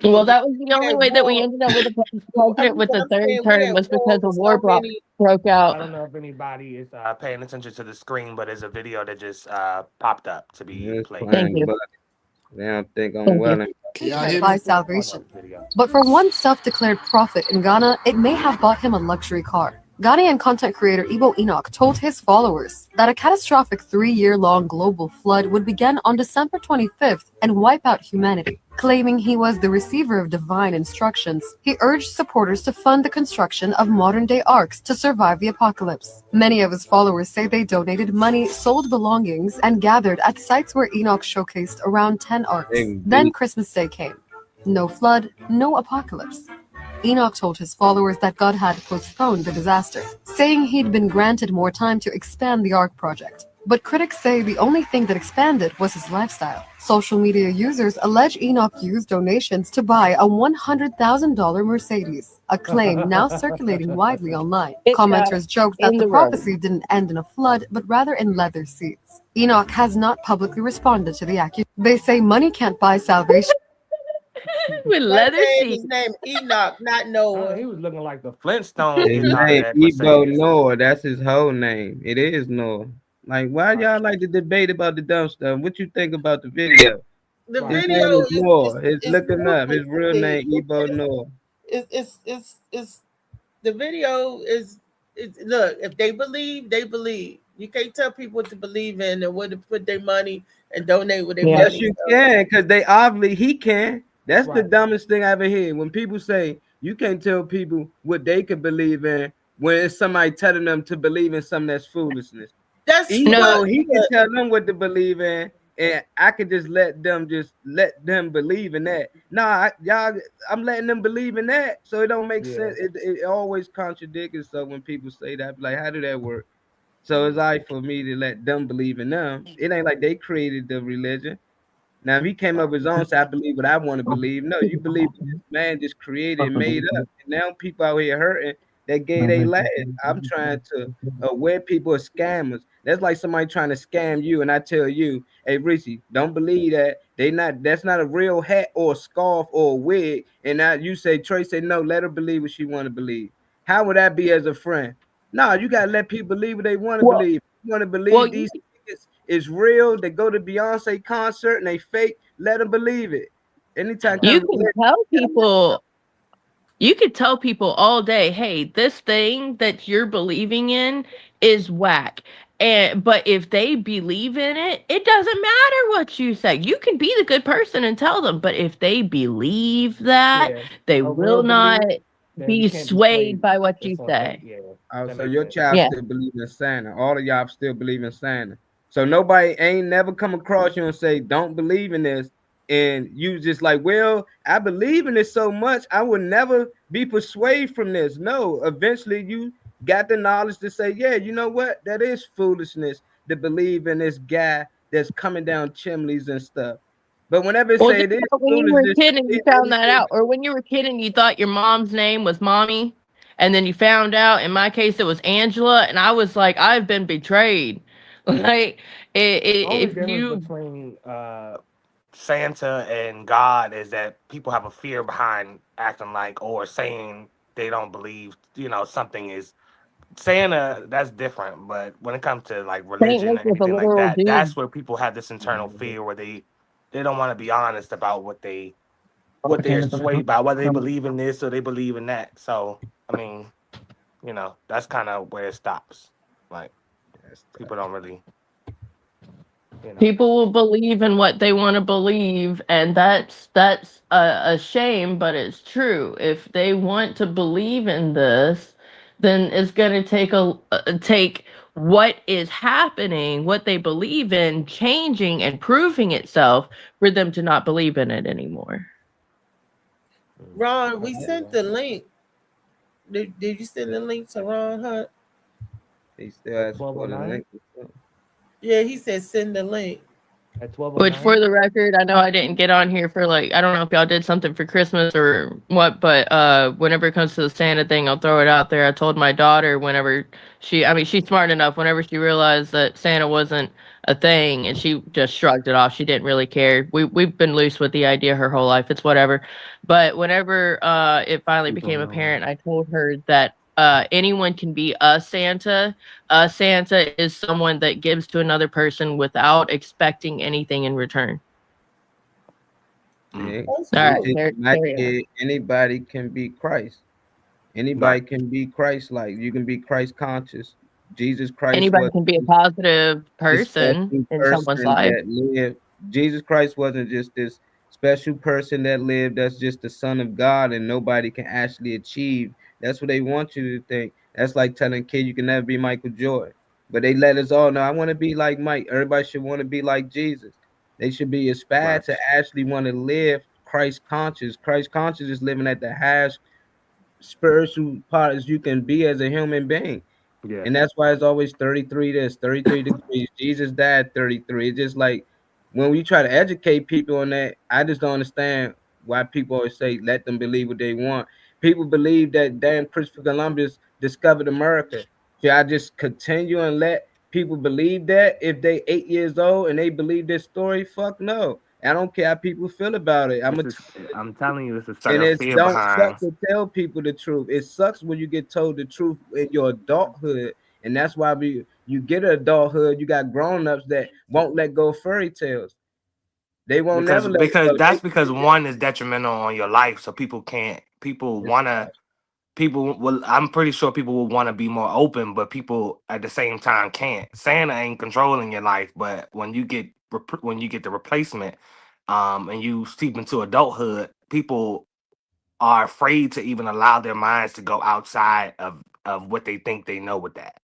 Well, that was the only way that we ended up with a president with the third term was because a war broke out. I don't know if anybody is paying attention to the screen, but there's a video that just popped up to be played. Thank you. but they don't think I'm Thank you. well. By salvation. But for one self-declared prophet in Ghana, it may have bought him a luxury car. Ghanaian content creator Ebo Enoch told his followers that a catastrophic 3-year-long global flood would begin on December 25th and wipe out humanity. Claiming he was the receiver of divine instructions, he urged supporters to fund the construction of modern-day arks to survive the apocalypse. Many of his followers say they donated money, sold belongings, and gathered at sites where Enoch showcased around 10 arks. Then Christmas Day came. No flood, no apocalypse. Enoch told his followers that God had postponed the disaster, saying he'd been granted more time to expand the Ark project. But critics say the only thing that expanded was his lifestyle. Social media users allege Enoch used donations to buy a $100,000 Mercedes, a claim now circulating widely online. Commenters joked that the prophecy didn't end in a flood, but rather in leather seats. Enoch has not publicly responded to the accusation. They say money can't buy salvation. With leather seats. His name Enoch, not Noah. He was looking like the Flintstones. His name Ebo Noah. That's his whole name. It is Noah. Like, why y'all like to debate about the dumb stuff? What you think about the video? The His video name is Noah. It's is looking up. His real name Ebo Noah. It's the video is look, if they believe, they believe. You can't tell people what to believe in and where to put their money and donate with their money. Yes, you can, because they obviously he can. That's the dumbest thing I ever hear. When people say you can't tell people what they can believe in when it's somebody telling them to believe in something that's foolishness. That's he can tell them what to believe in, and I can just let them believe in that. Nah, I'm letting them believe in that, so it don't make sense. It always contradicts itself when people say that. Like, how do that work? So it's like for me to let them believe in them. It ain't like they created the religion. Now, if he came up with his own, say, I believe what I want to believe. No, you believe what this man just created and made up. And now people out here hurting that gave they last. I'm trying to aware people are scammers. That's like somebody trying to scam you, and I tell you, hey, Richie, don't believe that. That's not a real hat or a scarf or a wig. And now you say, Trey said, no, let her believe what she want to believe. How would that be as a friend? No, you got to let people believe what they want to believe. You want to believe these tickets is real. They go to Beyonce concert and they fake. Let them believe it. Anytime you can tell people all day, hey, this thing that you're believing in is whack. But if they believe in it, it doesn't matter what you say. You can be the good person and tell them, but if they believe that, they will not be swayed by what you say. So your child still believe in Santa. All of y'all still believe in Santa. So nobody ain't never come across you and say, don't believe in this. And you just like, well, I believe in it so much, I would never be persuaded from this. No, eventually you got the knowledge to say, yeah, you know what? That is foolishness to believe in this guy that's coming down chimneys and stuff. But whenever it say this, when you were a kid and you found that out, or when you were a kid and you thought your mom's name was Mommy, and then you found out, in my case, it was Angela, and I was like, I've been betrayed. Like, if you between Santa and God is that people have a fear behind acting like or saying they don't believe, something is Santa. That's different. But when it comes to like religion and anything like that, that's where people have this internal fear where they don't want to be honest about what they're swayed by, whether they believe in this or they believe in that. So I mean, that's kind of where it stops. Like, people don't really. People will believe in what they want to believe, and that's a shame, but it's true. If they want to believe in this, then it's going to take what is happening, what they believe in, changing and proving itself for them to not believe in it anymore. Ron, we sent the link. Did you send the link to Ron Hunt? He still has for the link. Yeah, he said send the link. At 12:09. Which, for the record, I know I didn't get on here for I don't know if y'all did something for Christmas or what, but whenever it comes to the Santa thing, I'll throw it out there. I told my daughter whenever she's smart enough, whenever she realized that Santa wasn't a thing, and she just shrugged it off. She didn't really care. We've been loose with the idea her whole life. It's whatever. But whenever it finally became apparent, I told her that anyone can be a Santa. A Santa is someone that gives to another person without expecting anything in return. Yeah. All right. Anybody can be Christ. Anybody can be Christ-like. You can be Christ conscious. Jesus Christ Anybody was can be a positive this person special in someone's person life. that lived. Jesus Christ wasn't just this special person that lived. That's just the Son of God, and nobody can actually achieve. That's what they want you to think. That's like telling kid you can never be Michael Jordan, but they let us all know I want to be like Mike. Everybody should want to be like Jesus. They should be inspired to actually want to live Christ conscious. Christ conscious is living at the highest spiritual part as you can be as a human being. Yeah. And that's why it's always 33 this, 33 degrees. Jesus died 33. It's just like when we try to educate people on that, I just don't understand why people always say let them believe what they want. People believe that damn Christopher Columbus discovered America. Should I just continue and let people believe that if they 8 years old and they believe this story? Fuck no. I don't care how people feel about it. I'm telling you, it's a And certain it fear don't behind. suck to tell people the truth. It sucks when you get told the truth in your adulthood, and that's why you get an adulthood. You got grown-ups that won't let go of fairy tales. They won't Because never let it go. that's because one is detrimental on your life, so people can't. People wanna. People will. I'm pretty sure people will want to be more open, but people at the same time can't. Santa ain't controlling your life, but when you get the replacement, and you steep into adulthood, people are afraid to even allow their minds to go outside of what they think they know with that.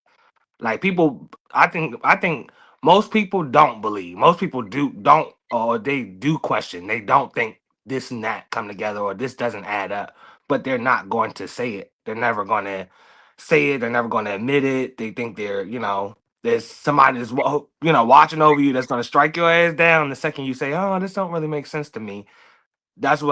Like people, I think most people don't believe. Most people don't, or they do question. They don't think this and that come together, or this doesn't add up. But they're not going to say it. They're never going to say it. They're never going to admit it. They think there's somebody that's watching over you that's going to strike your ass down the second you say, "Oh, this don't really make sense to me." That's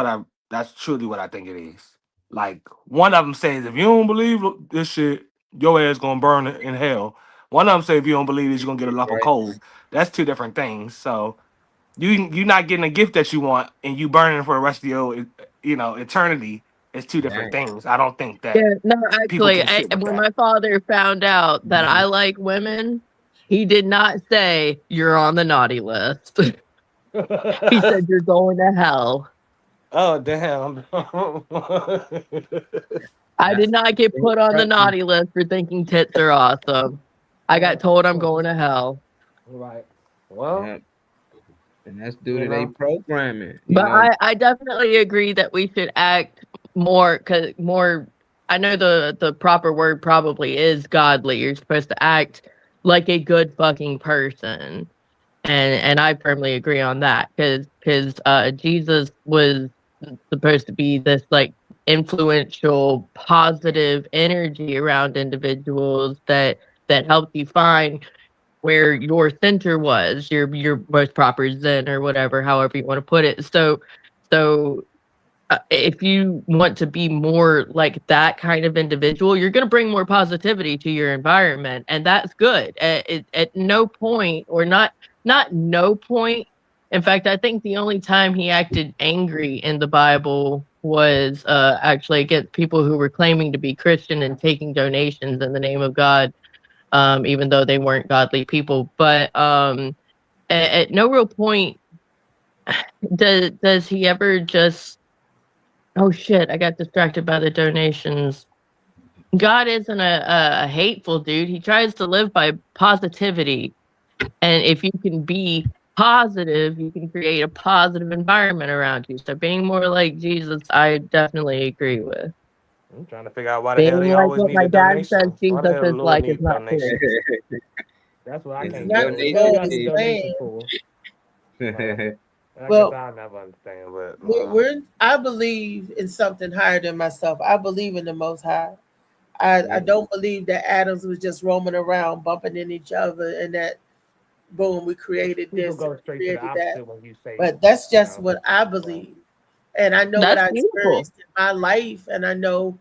truly what I think it is. Like one of them says, if you don't believe this shit, your ass gonna burn in hell. One of them say, if you don't believe this, you're gonna get a lump of coal. That's two different things. So you're not getting a gift that you want, and you burning for the rest of your eternity. It's two different things. I don't think that Yeah, no, people actually, can sit with when that. my father found out that I like women, he did not say you're on the naughty list. He said you're going to hell. Oh damn! I did not get put on the naughty list for thinking tits are awesome. I got told I'm going to hell. Right. Well, and that's due to their programming. But I definitely agree that we should act more, I know the proper word probably is godly. You're supposed to act like a good fucking person. And I firmly agree on that because Jesus was supposed to be this like influential, positive energy around individuals that helped you find where your center was, your most proper zen or whatever, however you want to put it. So if you want to be more like that kind of individual, you're going to bring more positivity to your environment, and that's good. At no point, or not no point. In fact, I think the only time he acted angry in the Bible was actually against people who were claiming to be Christian and taking donations in the name of God, even though they weren't godly people. But at no real point does he ever just, oh shit, I got distracted by the donations. God isn't a hateful dude. He tries to live by positivity. And if you can be positive, you can create a positive environment around you. So being more like Jesus, I definitely agree with. I'm trying to figure out why the hell Being he like always what need my a dad donation. says Why the Jesus hell the is Lord like need is not donations? true. That's what I can't Not get. to What go y'all need donations explain. for? I Well, guess I'll never understand, but I believe in something higher than myself. I believe in the Most High. I don't believe that atoms was just roaming around, bumping in each other, and that boom, we created people this, go and straight to created the that. opposite when you say. But that's just what I believe, and I know what That's I beautiful. experienced in my life, and I know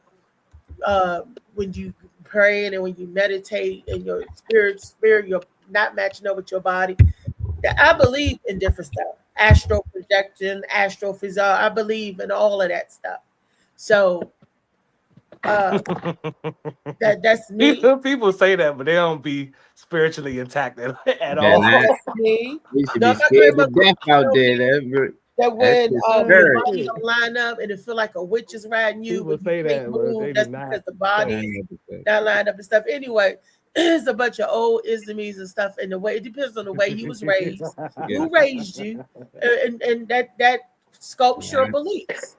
when you pray and when you meditate, and your spirit, you're not matching up with your body. I believe in different stuff, astral projection, astrophysics. I believe in all of that stuff. So that's me. People say that, but they don't be spiritually intact at all. Man, That's me. we should No, be my scared to grandmother death out there. that when your discouraged. body don't line up and it feel like a witch is riding you, People but say you can't that, but they move, do that's not. because the body's not lined up and stuff. Anyway, it's a bunch of old isms and stuff, and the way it depends on the way you was raised, who raised you, and that sculpts your beliefs.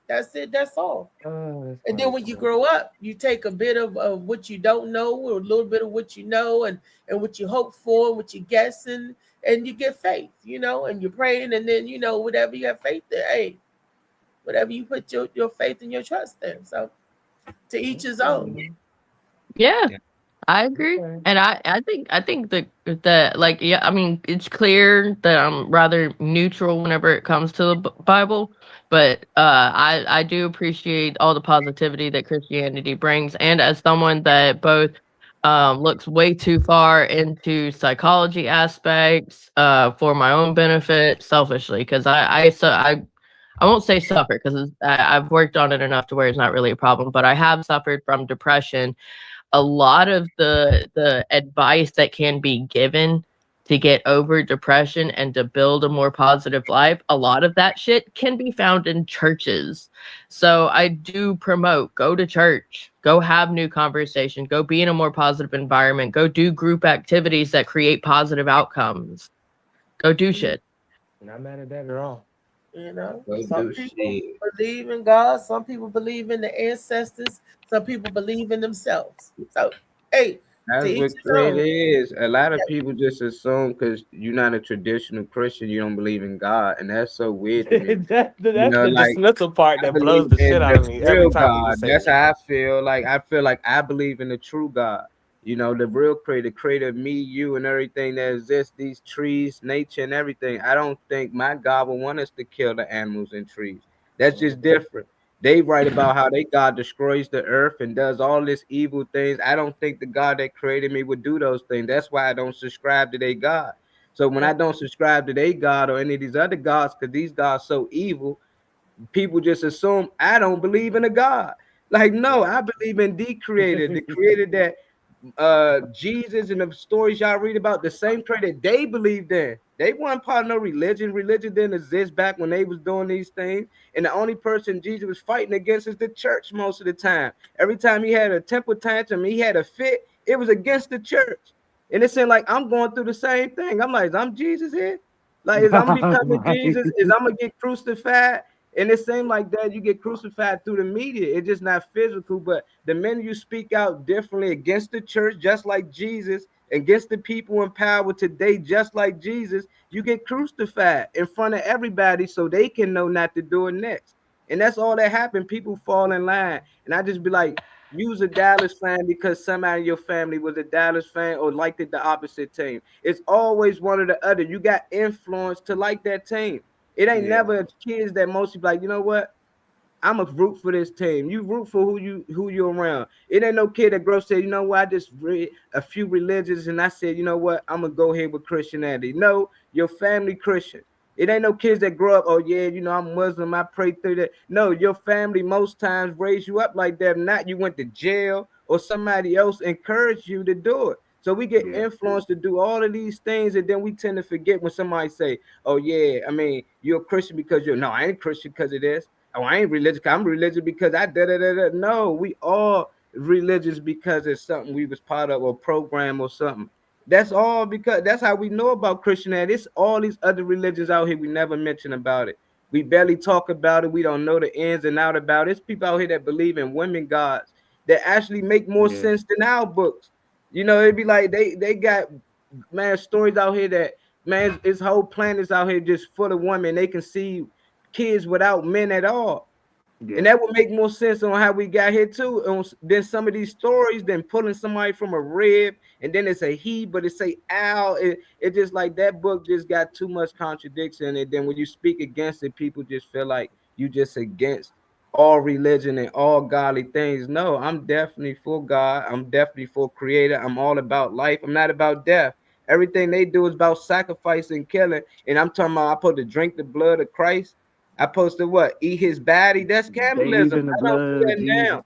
That's it. That's all. And then when you grow up, you take a bit of what you don't know, or a little bit of what you know, and what you hope for, and what you guessing, and you get faith, and you're praying, and then whatever you have faith in, hey, whatever you put your faith and your trust in. So to each his own. Yeah. I agree, and I think that like, yeah, I mean, it's clear that I'm rather neutral whenever it comes to the Bible, but I do appreciate all the positivity that Christianity brings, and as someone that both looks way too far into psychology aspects for my own benefit, selfishly, because I won't say suffer, because I've worked on it enough to where it's not really a problem, but I have suffered from depression. A lot of the advice that can be given to get over depression and to build a more positive life, a lot of that shit can be found in churches. So I do promote, go to church, go have new conversation, go be in a more positive environment, go do group activities that create positive outcomes. Go do shit. Not mad at that at all. Some people believe in God, some people believe in the ancestors, some people believe in themselves. So, hey, that's what creator is. A lot of people just assume because you're not a traditional Christian, you don't believe in God, and that's so weird to me. that's the dismissal part that blows the shit out of me every time you say that's that. how I feel. I feel like I believe in the true God. The real creator of me, you, and everything that exists, these trees, nature, and everything. I don't think my God would want us to kill the animals and trees. That's just different. They write about how God destroys the earth and does all this evil things. I don't think the God that created me would do those things. That's why I don't subscribe to their God. So when I don't subscribe to their God or any of these other gods, because these gods so evil, people just assume I don't believe in a God. Like, no, I believe in the creator that Jesus and the stories y'all read about, the same creator they believed in. They weren't part of no religion. Religion didn't exist back when they was doing these things. And the only person Jesus was fighting against is the church most of the time. Every time he had a temper tantrum, he had a fit, it was against the church. And it seemed like I'm going through the same thing. I'm like, I'm Jesus here? Like, is I'm becoming Jesus? Is I'm going to get crucified? And it seemed like that you get crucified through the media. It's just not physical, but the minute you speak out differently against the church, just like Jesus, against the people in power today, just like Jesus, you get crucified in front of everybody so they can know not to do it next. And that's all that happened. People fall in line. And I just be like, use a Dallas fan because somebody in your family was a Dallas fan or liked it the opposite team. It's always one or the other. You got influence to like that team. It ain't never kids that most people like, you know what? I'm a root for this team. You root for who you're around. It ain't no kid that grows say, you know what? I just read a few religions and I said, you know what? I'm gonna go ahead with Christianity. No, your family Christian. It ain't no kids that grow up, oh yeah, I'm Muslim, I pray through that. No, your family most times raise you up like that. Not you went to jail or somebody else encouraged you to do it. So we get influenced to do all of these things, and then we tend to forget when somebody say, oh yeah, I mean, you're a Christian because no, I ain't Christian because of this. Oh, I ain't religious. I'm religious because I da-da-da-da. No, we all religious because it's something we was part of, or program or something. That's all because that's how we know about Christianity. It's all these other religions out here we never mention about it. We barely talk about it. We don't know the ins and out about it. It's people out here that believe in women gods that actually make more sense than our books. It'd be like they got stories out here that this whole planet's out here just full of women. They can see kids without men at all. And that would make more sense on how we got here too. Then some of these stories, then pulling somebody from a rib, and then it's a he, but it say Al. It just like that book just got too much contradiction. And then when you speak against it, people just feel like you just against all religion and all godly things. No, I'm definitely for God. I'm definitely for creator. I'm all about life. I'm not about death. Everything they do is about sacrifice and killing. And I'm talking about I'm supposed to drink the blood of Christ. I'm supposed to what? Eat his body? That's cannibalism. I don't do that now.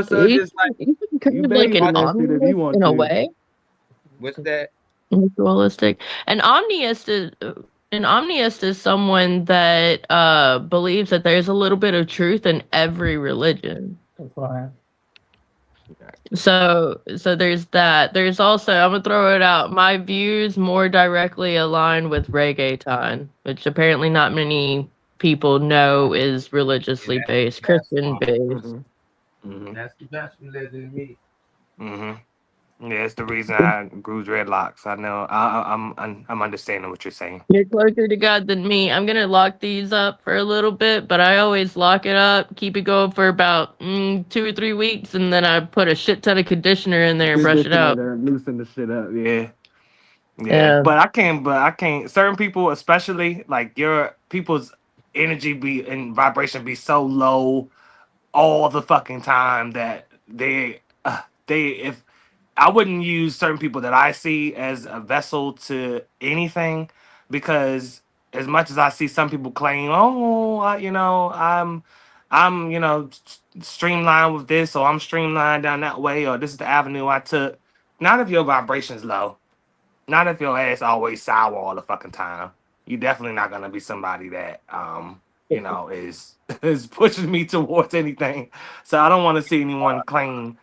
So it's just like you kind of like an omnist in a way. What's that? Ritualistic. An omniist is An omniist is someone that believes that there's a little bit of truth in every religion. So there's that. There's also, I'm gonna throw it out. My views more directly align with reggaeton, which apparently not many people know is religiously based, Christian based. That's the best religion to me. Yeah, it's the reason I grew dreadlocks. I know. I'm understanding what you're saying. You're closer to God than me. I'm gonna lock these up for a little bit, but I always lock it up, keep it going for about 2 or 3 weeks, and then I put a shit ton of conditioner in there and brush it out. Loosen the shit up. Yeah. Yeah. But I can't. Certain people, especially like your people's energy be and vibration be so low all the fucking time that they if I wouldn't use certain people that I see as a vessel to anything, because as much as I see some people claim, oh, I'm streamlined with this, or I'm streamlined down that way, or this is the avenue I took. Not if your vibration's low. Not if your ass always sour all the fucking time. You're definitely not gonna be somebody that is pushing me towards anything. So I don't want to see anyone claim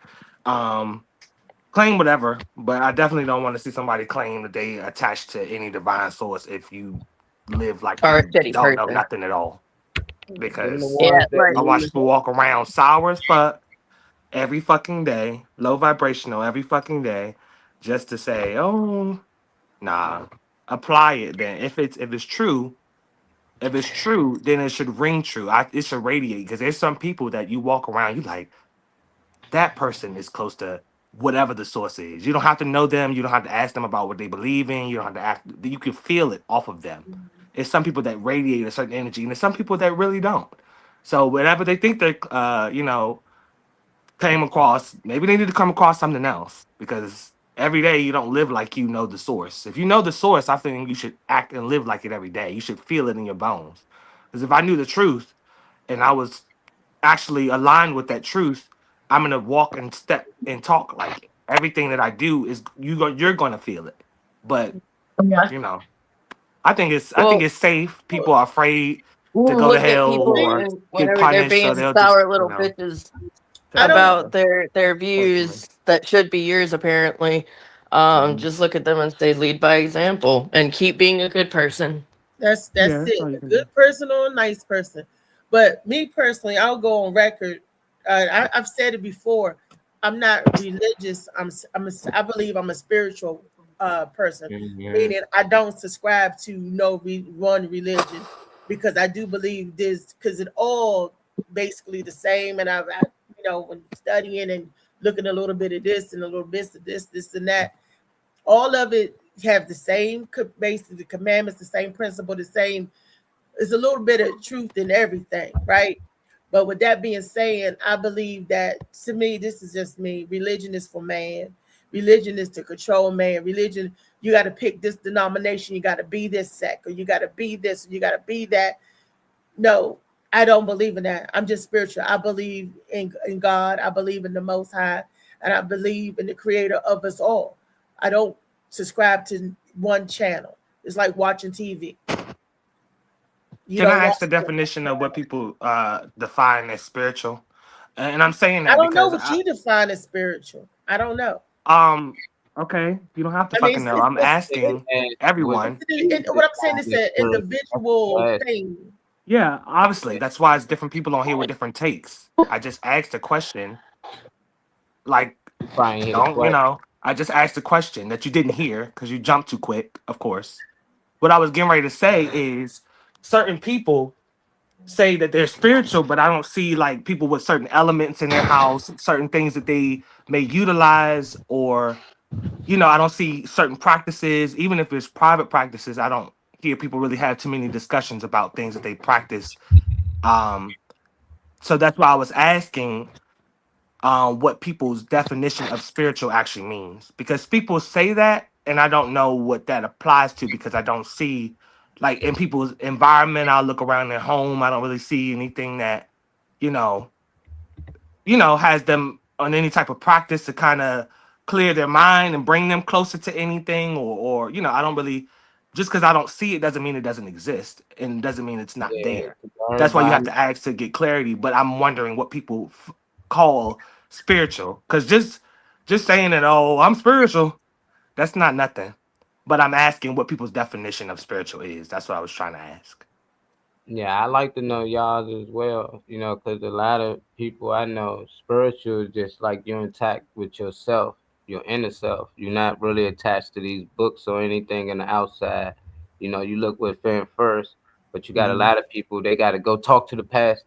whatever, but I definitely don't want to see somebody claim that they attached to any divine source if you live like you don't know nothing at all. Because I watch people walk around sour as fuck every fucking day, low vibrational every fucking day, just to say, oh, nah, apply it then. If it's true, then it should ring true. It should radiate, because there's some people that you walk around, you like, that person is close to whatever the source is. You don't have to know them. You don't have to ask them about what they believe in. You don't have to ask. You can feel it off of them. There's some people that radiate a certain energy, and there's some people that really don't. So whenever they think they came across, maybe they need to come across something else, because every day you don't live like you know the source. If you know the source, I think you should act and live like it every day. You should feel it in your bones. Because if I knew the truth and I was actually aligned with that truth, I'm gonna walk and step and talk like it. Everything that I do is you're gonna feel it. But I think it's safe. People are afraid to go to hell or get punished. They're being So sour little bitches about their views that should be yours, apparently. Just look at them and say, lead by example, and keep being a good person. That's it. A good person or a nice person. But me personally, I'll go on record. I've said it before. I'm not religious. I believe I'm a spiritual person, meaning I don't subscribe to one religion, because I do believe this, because it all basically the same. And I when studying and looking a little bit of this and a little bit of this and that, all of it have the same, basically the commandments, the same principle, the same. There's a little bit of truth in everything, right? But with that being said, I believe that, to me, this is just me. Religion is for man. Religion is to control man. Religion, you got to pick this denomination. You got to be this sect, or you got to be this, or you got to be that. No, I don't believe in that. I'm just spiritual. I believe in God. I believe in the Most High, and I believe in the Creator of us all. I don't subscribe to one channel. It's like watching TV. Can I ask the definition of what people define as spiritual? And I'm saying that I don't know what you define as spiritual. I don't know. Okay, you don't have to fucking know. I'm asking everyone. What I'm saying is an individual thing. Yeah, obviously. That's why it's different people on here with different takes. I just asked a question. Like, I just asked a question that you didn't hear because you jumped too quick, of course. What I was getting ready to say is, certain people say that they're spiritual, but I don't see like people with certain elements in their house, certain things that they may utilize, or I don't see certain practices. Even if it's private practices, I don't hear people really have too many discussions about things that they practice. So that's why I was asking what people's definition of spiritual actually means, because people say that and I don't know what that applies to, because I don't see, like, in people's environment. I look around their home, I don't really see anything that has them on any type of practice to kind of clear their mind and bring them closer to anything, or I don't really just because I don't see it doesn't mean it doesn't exist, and doesn't mean it's not there. Learn That's why you by have to ask to get clarity. But I'm wondering what people call spiritual, because just saying that, oh, I'm spiritual, that's not nothing. But I'm asking what people's definition of spiritual is. That's what I was trying to ask. Yeah, I like to know y'all as well, you know, because a lot of people I know, spiritual is just like you're intact with yourself, your inner self. You're not really attached to these books or anything in the outside. You know, you look within first, but you got a lot of people, they got to go talk to the past.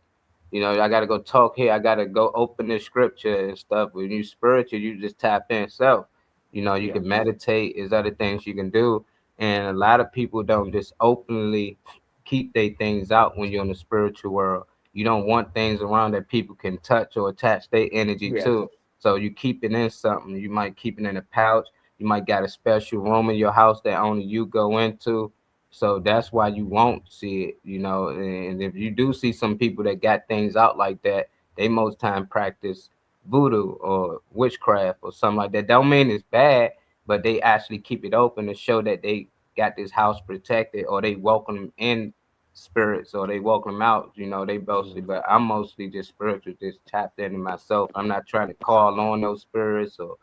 You know, I got to go talk here. I got to go open the scripture and stuff. When you spiritual, you just tap in self. You know, you can meditate. There's other things you can do. And a lot of people don't just openly keep their things out when you're in the spiritual world. You don't want things around that people can touch or attach their energy to. So you keep it in something. You might keep it in a pouch. You might got a special room in your house that only you go into. So that's why you won't see it, you know. And if you do see some people that got things out like that, they most time practice voodoo or witchcraft or something like that. Don't mean it's bad, but they actually keep it open to show that they got this house protected, or they welcome in spirits, or they welcome them out. You know, they mostly, but I'm mostly just spiritual, just tapped into myself. I'm not trying to call on those spirits or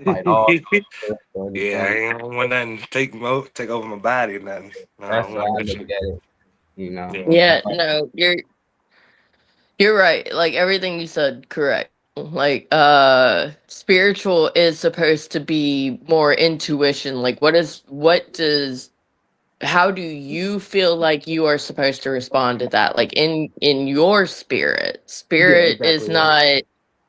fight all those spirits or anything. Yeah, I ain't want nothing take over my body or nothing. No, That's I'm how not I with look you. at it, you know. Yeah, no, you're right. Like everything you said, correct. Like spiritual is supposed to be more intuition. Like how do you feel like you are supposed to respond to that? Like in your spirit is not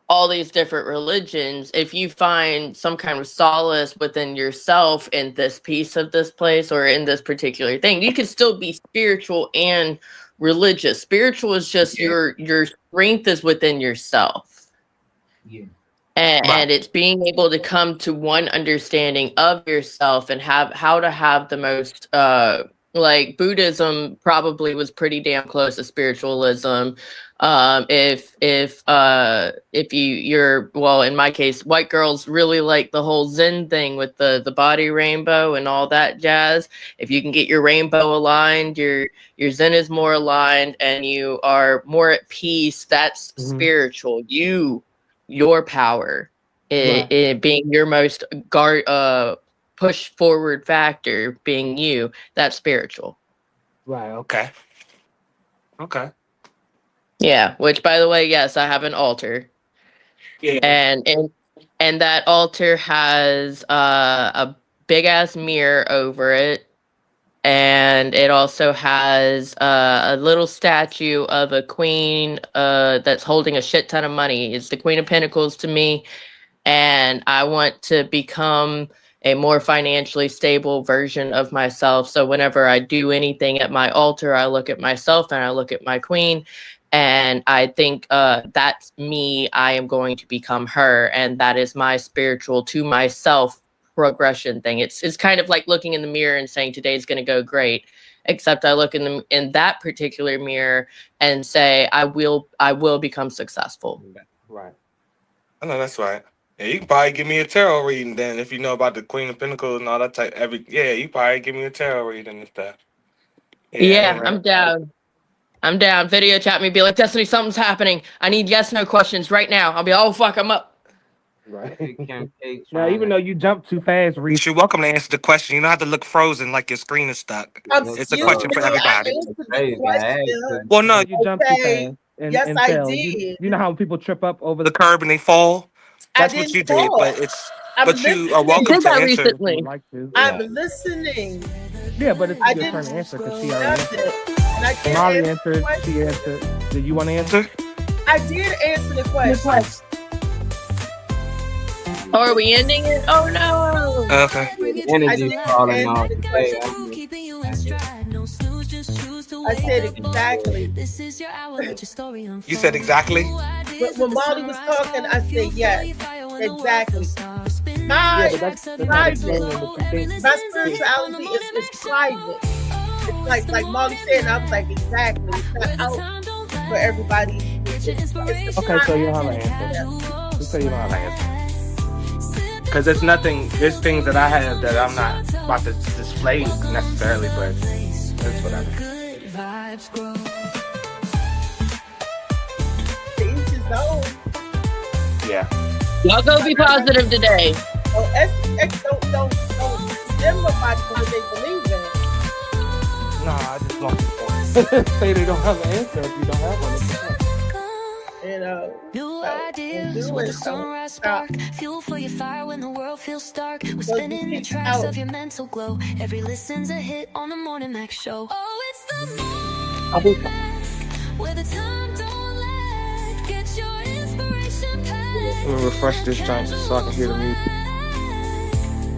all these different religions. If you find some kind of solace within yourself in this piece of this place or in this particular thing, you can still be spiritual and religious. Spiritual is just your strength is within yourself. And it's being able to come to one understanding of yourself and how to have the most like Buddhism probably was pretty damn close to spiritualism. If you're well, in my case, white girls really like the whole Zen thing with the body rainbow and all that jazz. If you can get your rainbow aligned, your Zen is more aligned, and you are more at peace. That's spiritual. Your power, it being your most push forward factor, being you. That's spiritual. Right. Okay. Yeah, which by the way, yes, I have an altar. Yeah. And that altar has a big ass mirror over it. And it also has a little statue of a queen that's holding a shit ton of money. It's the Queen of Pentacles to me. And I want to become a more financially stable version of myself. So whenever I do anything at my altar, I look at myself and I look at my queen. And I think that's me. I am going to become her. And that is my spiritual to myself progression thing. It's kind of like looking in the mirror and saying today's going to go great, except I look in that particular mirror and say I will become successful. Right. I know that's right. Yeah, you can probably give me a tarot reading then if you know about the Queen of Pentacles and all that type. You probably give me a tarot reading and stuff. Yeah, I'm down. I'm down. Video chat me, be like, Destiny, something's happening. I need yes/no questions right now. I'll be oh fuck, I'm up. Right. Now, even though you jumped too fast, Reese, you're welcome to answer the question. You don't have to look frozen like your screen is stuck. It's a question for everybody. Well, no, you jumped too fast. And, yes, and I fell. did. You know how people trip up over the curb and they fall? That's what you did, but you are welcome to answer. Recently. I'm listening. Yeah, but it's I your turn didn't to answer because do she already answered. nothing. And I can't Molly answer answered. the question. She answered. Did you want to answer? I did answer the question. Oh, are we ending it? Oh no. Okay. Energy calling off. I said exactly. You said exactly? When Molly was talking, I said yes. Exactly. My spirituality is private. It's like Molly said, and I was like, exactly. It's not out for everybody. Okay, so you don't have an answer. Just say you don't have an answer. Because there's things that I have that I'm not about to display necessarily, but it's whatever. Good vibes grow. Each his own. Yeah. Y'all go be positive today. Oh, don't them nobody for what they believe in. Nah, I just don't say they don't have an answer if you don't have one. New ideas with a sunrise spark. Fuel for your fire when the world feels stark. We're spinning the tracks of your mental glow. Every listen's a hit on the Morning Max show. Oh, it's the morning where the time don't lag. Get your inspiration packed. Let me refresh this joint so I can hear the music.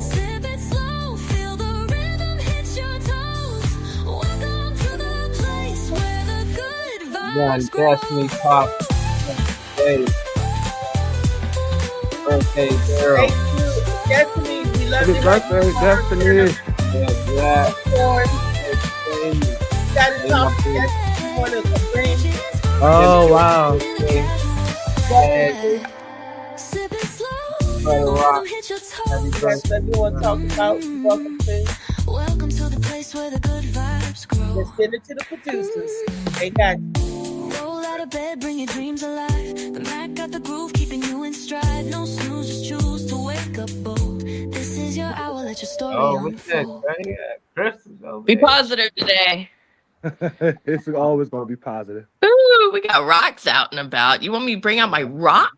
Sip it slow, feel the rhythm hit your toes. Welcome to the place where the good vibes grow. Destiny Pop. Birthday girl. Thank you, Destiny. We love Happy you. birthday, Destiny. Yeah. Got to talk to Destiny. Want to bring. Oh wow. Sip it slow, Rock. hit your Happy toes. That's what we want to talk about. Welcome to. Welcome to the place where the good vibes grow. Let's send it to the producers. They got you. Roll out of bed, bring your dreams alive. The Mac got the groove, keeping you in stride. No snooze, just choose to wake up bold. This is your hour, let your story Oh, what's that? unfold. Chris is over Be there. positive today. It's always gonna be positive. Ooh, we got rocks out and about. You want me to bring out my rock?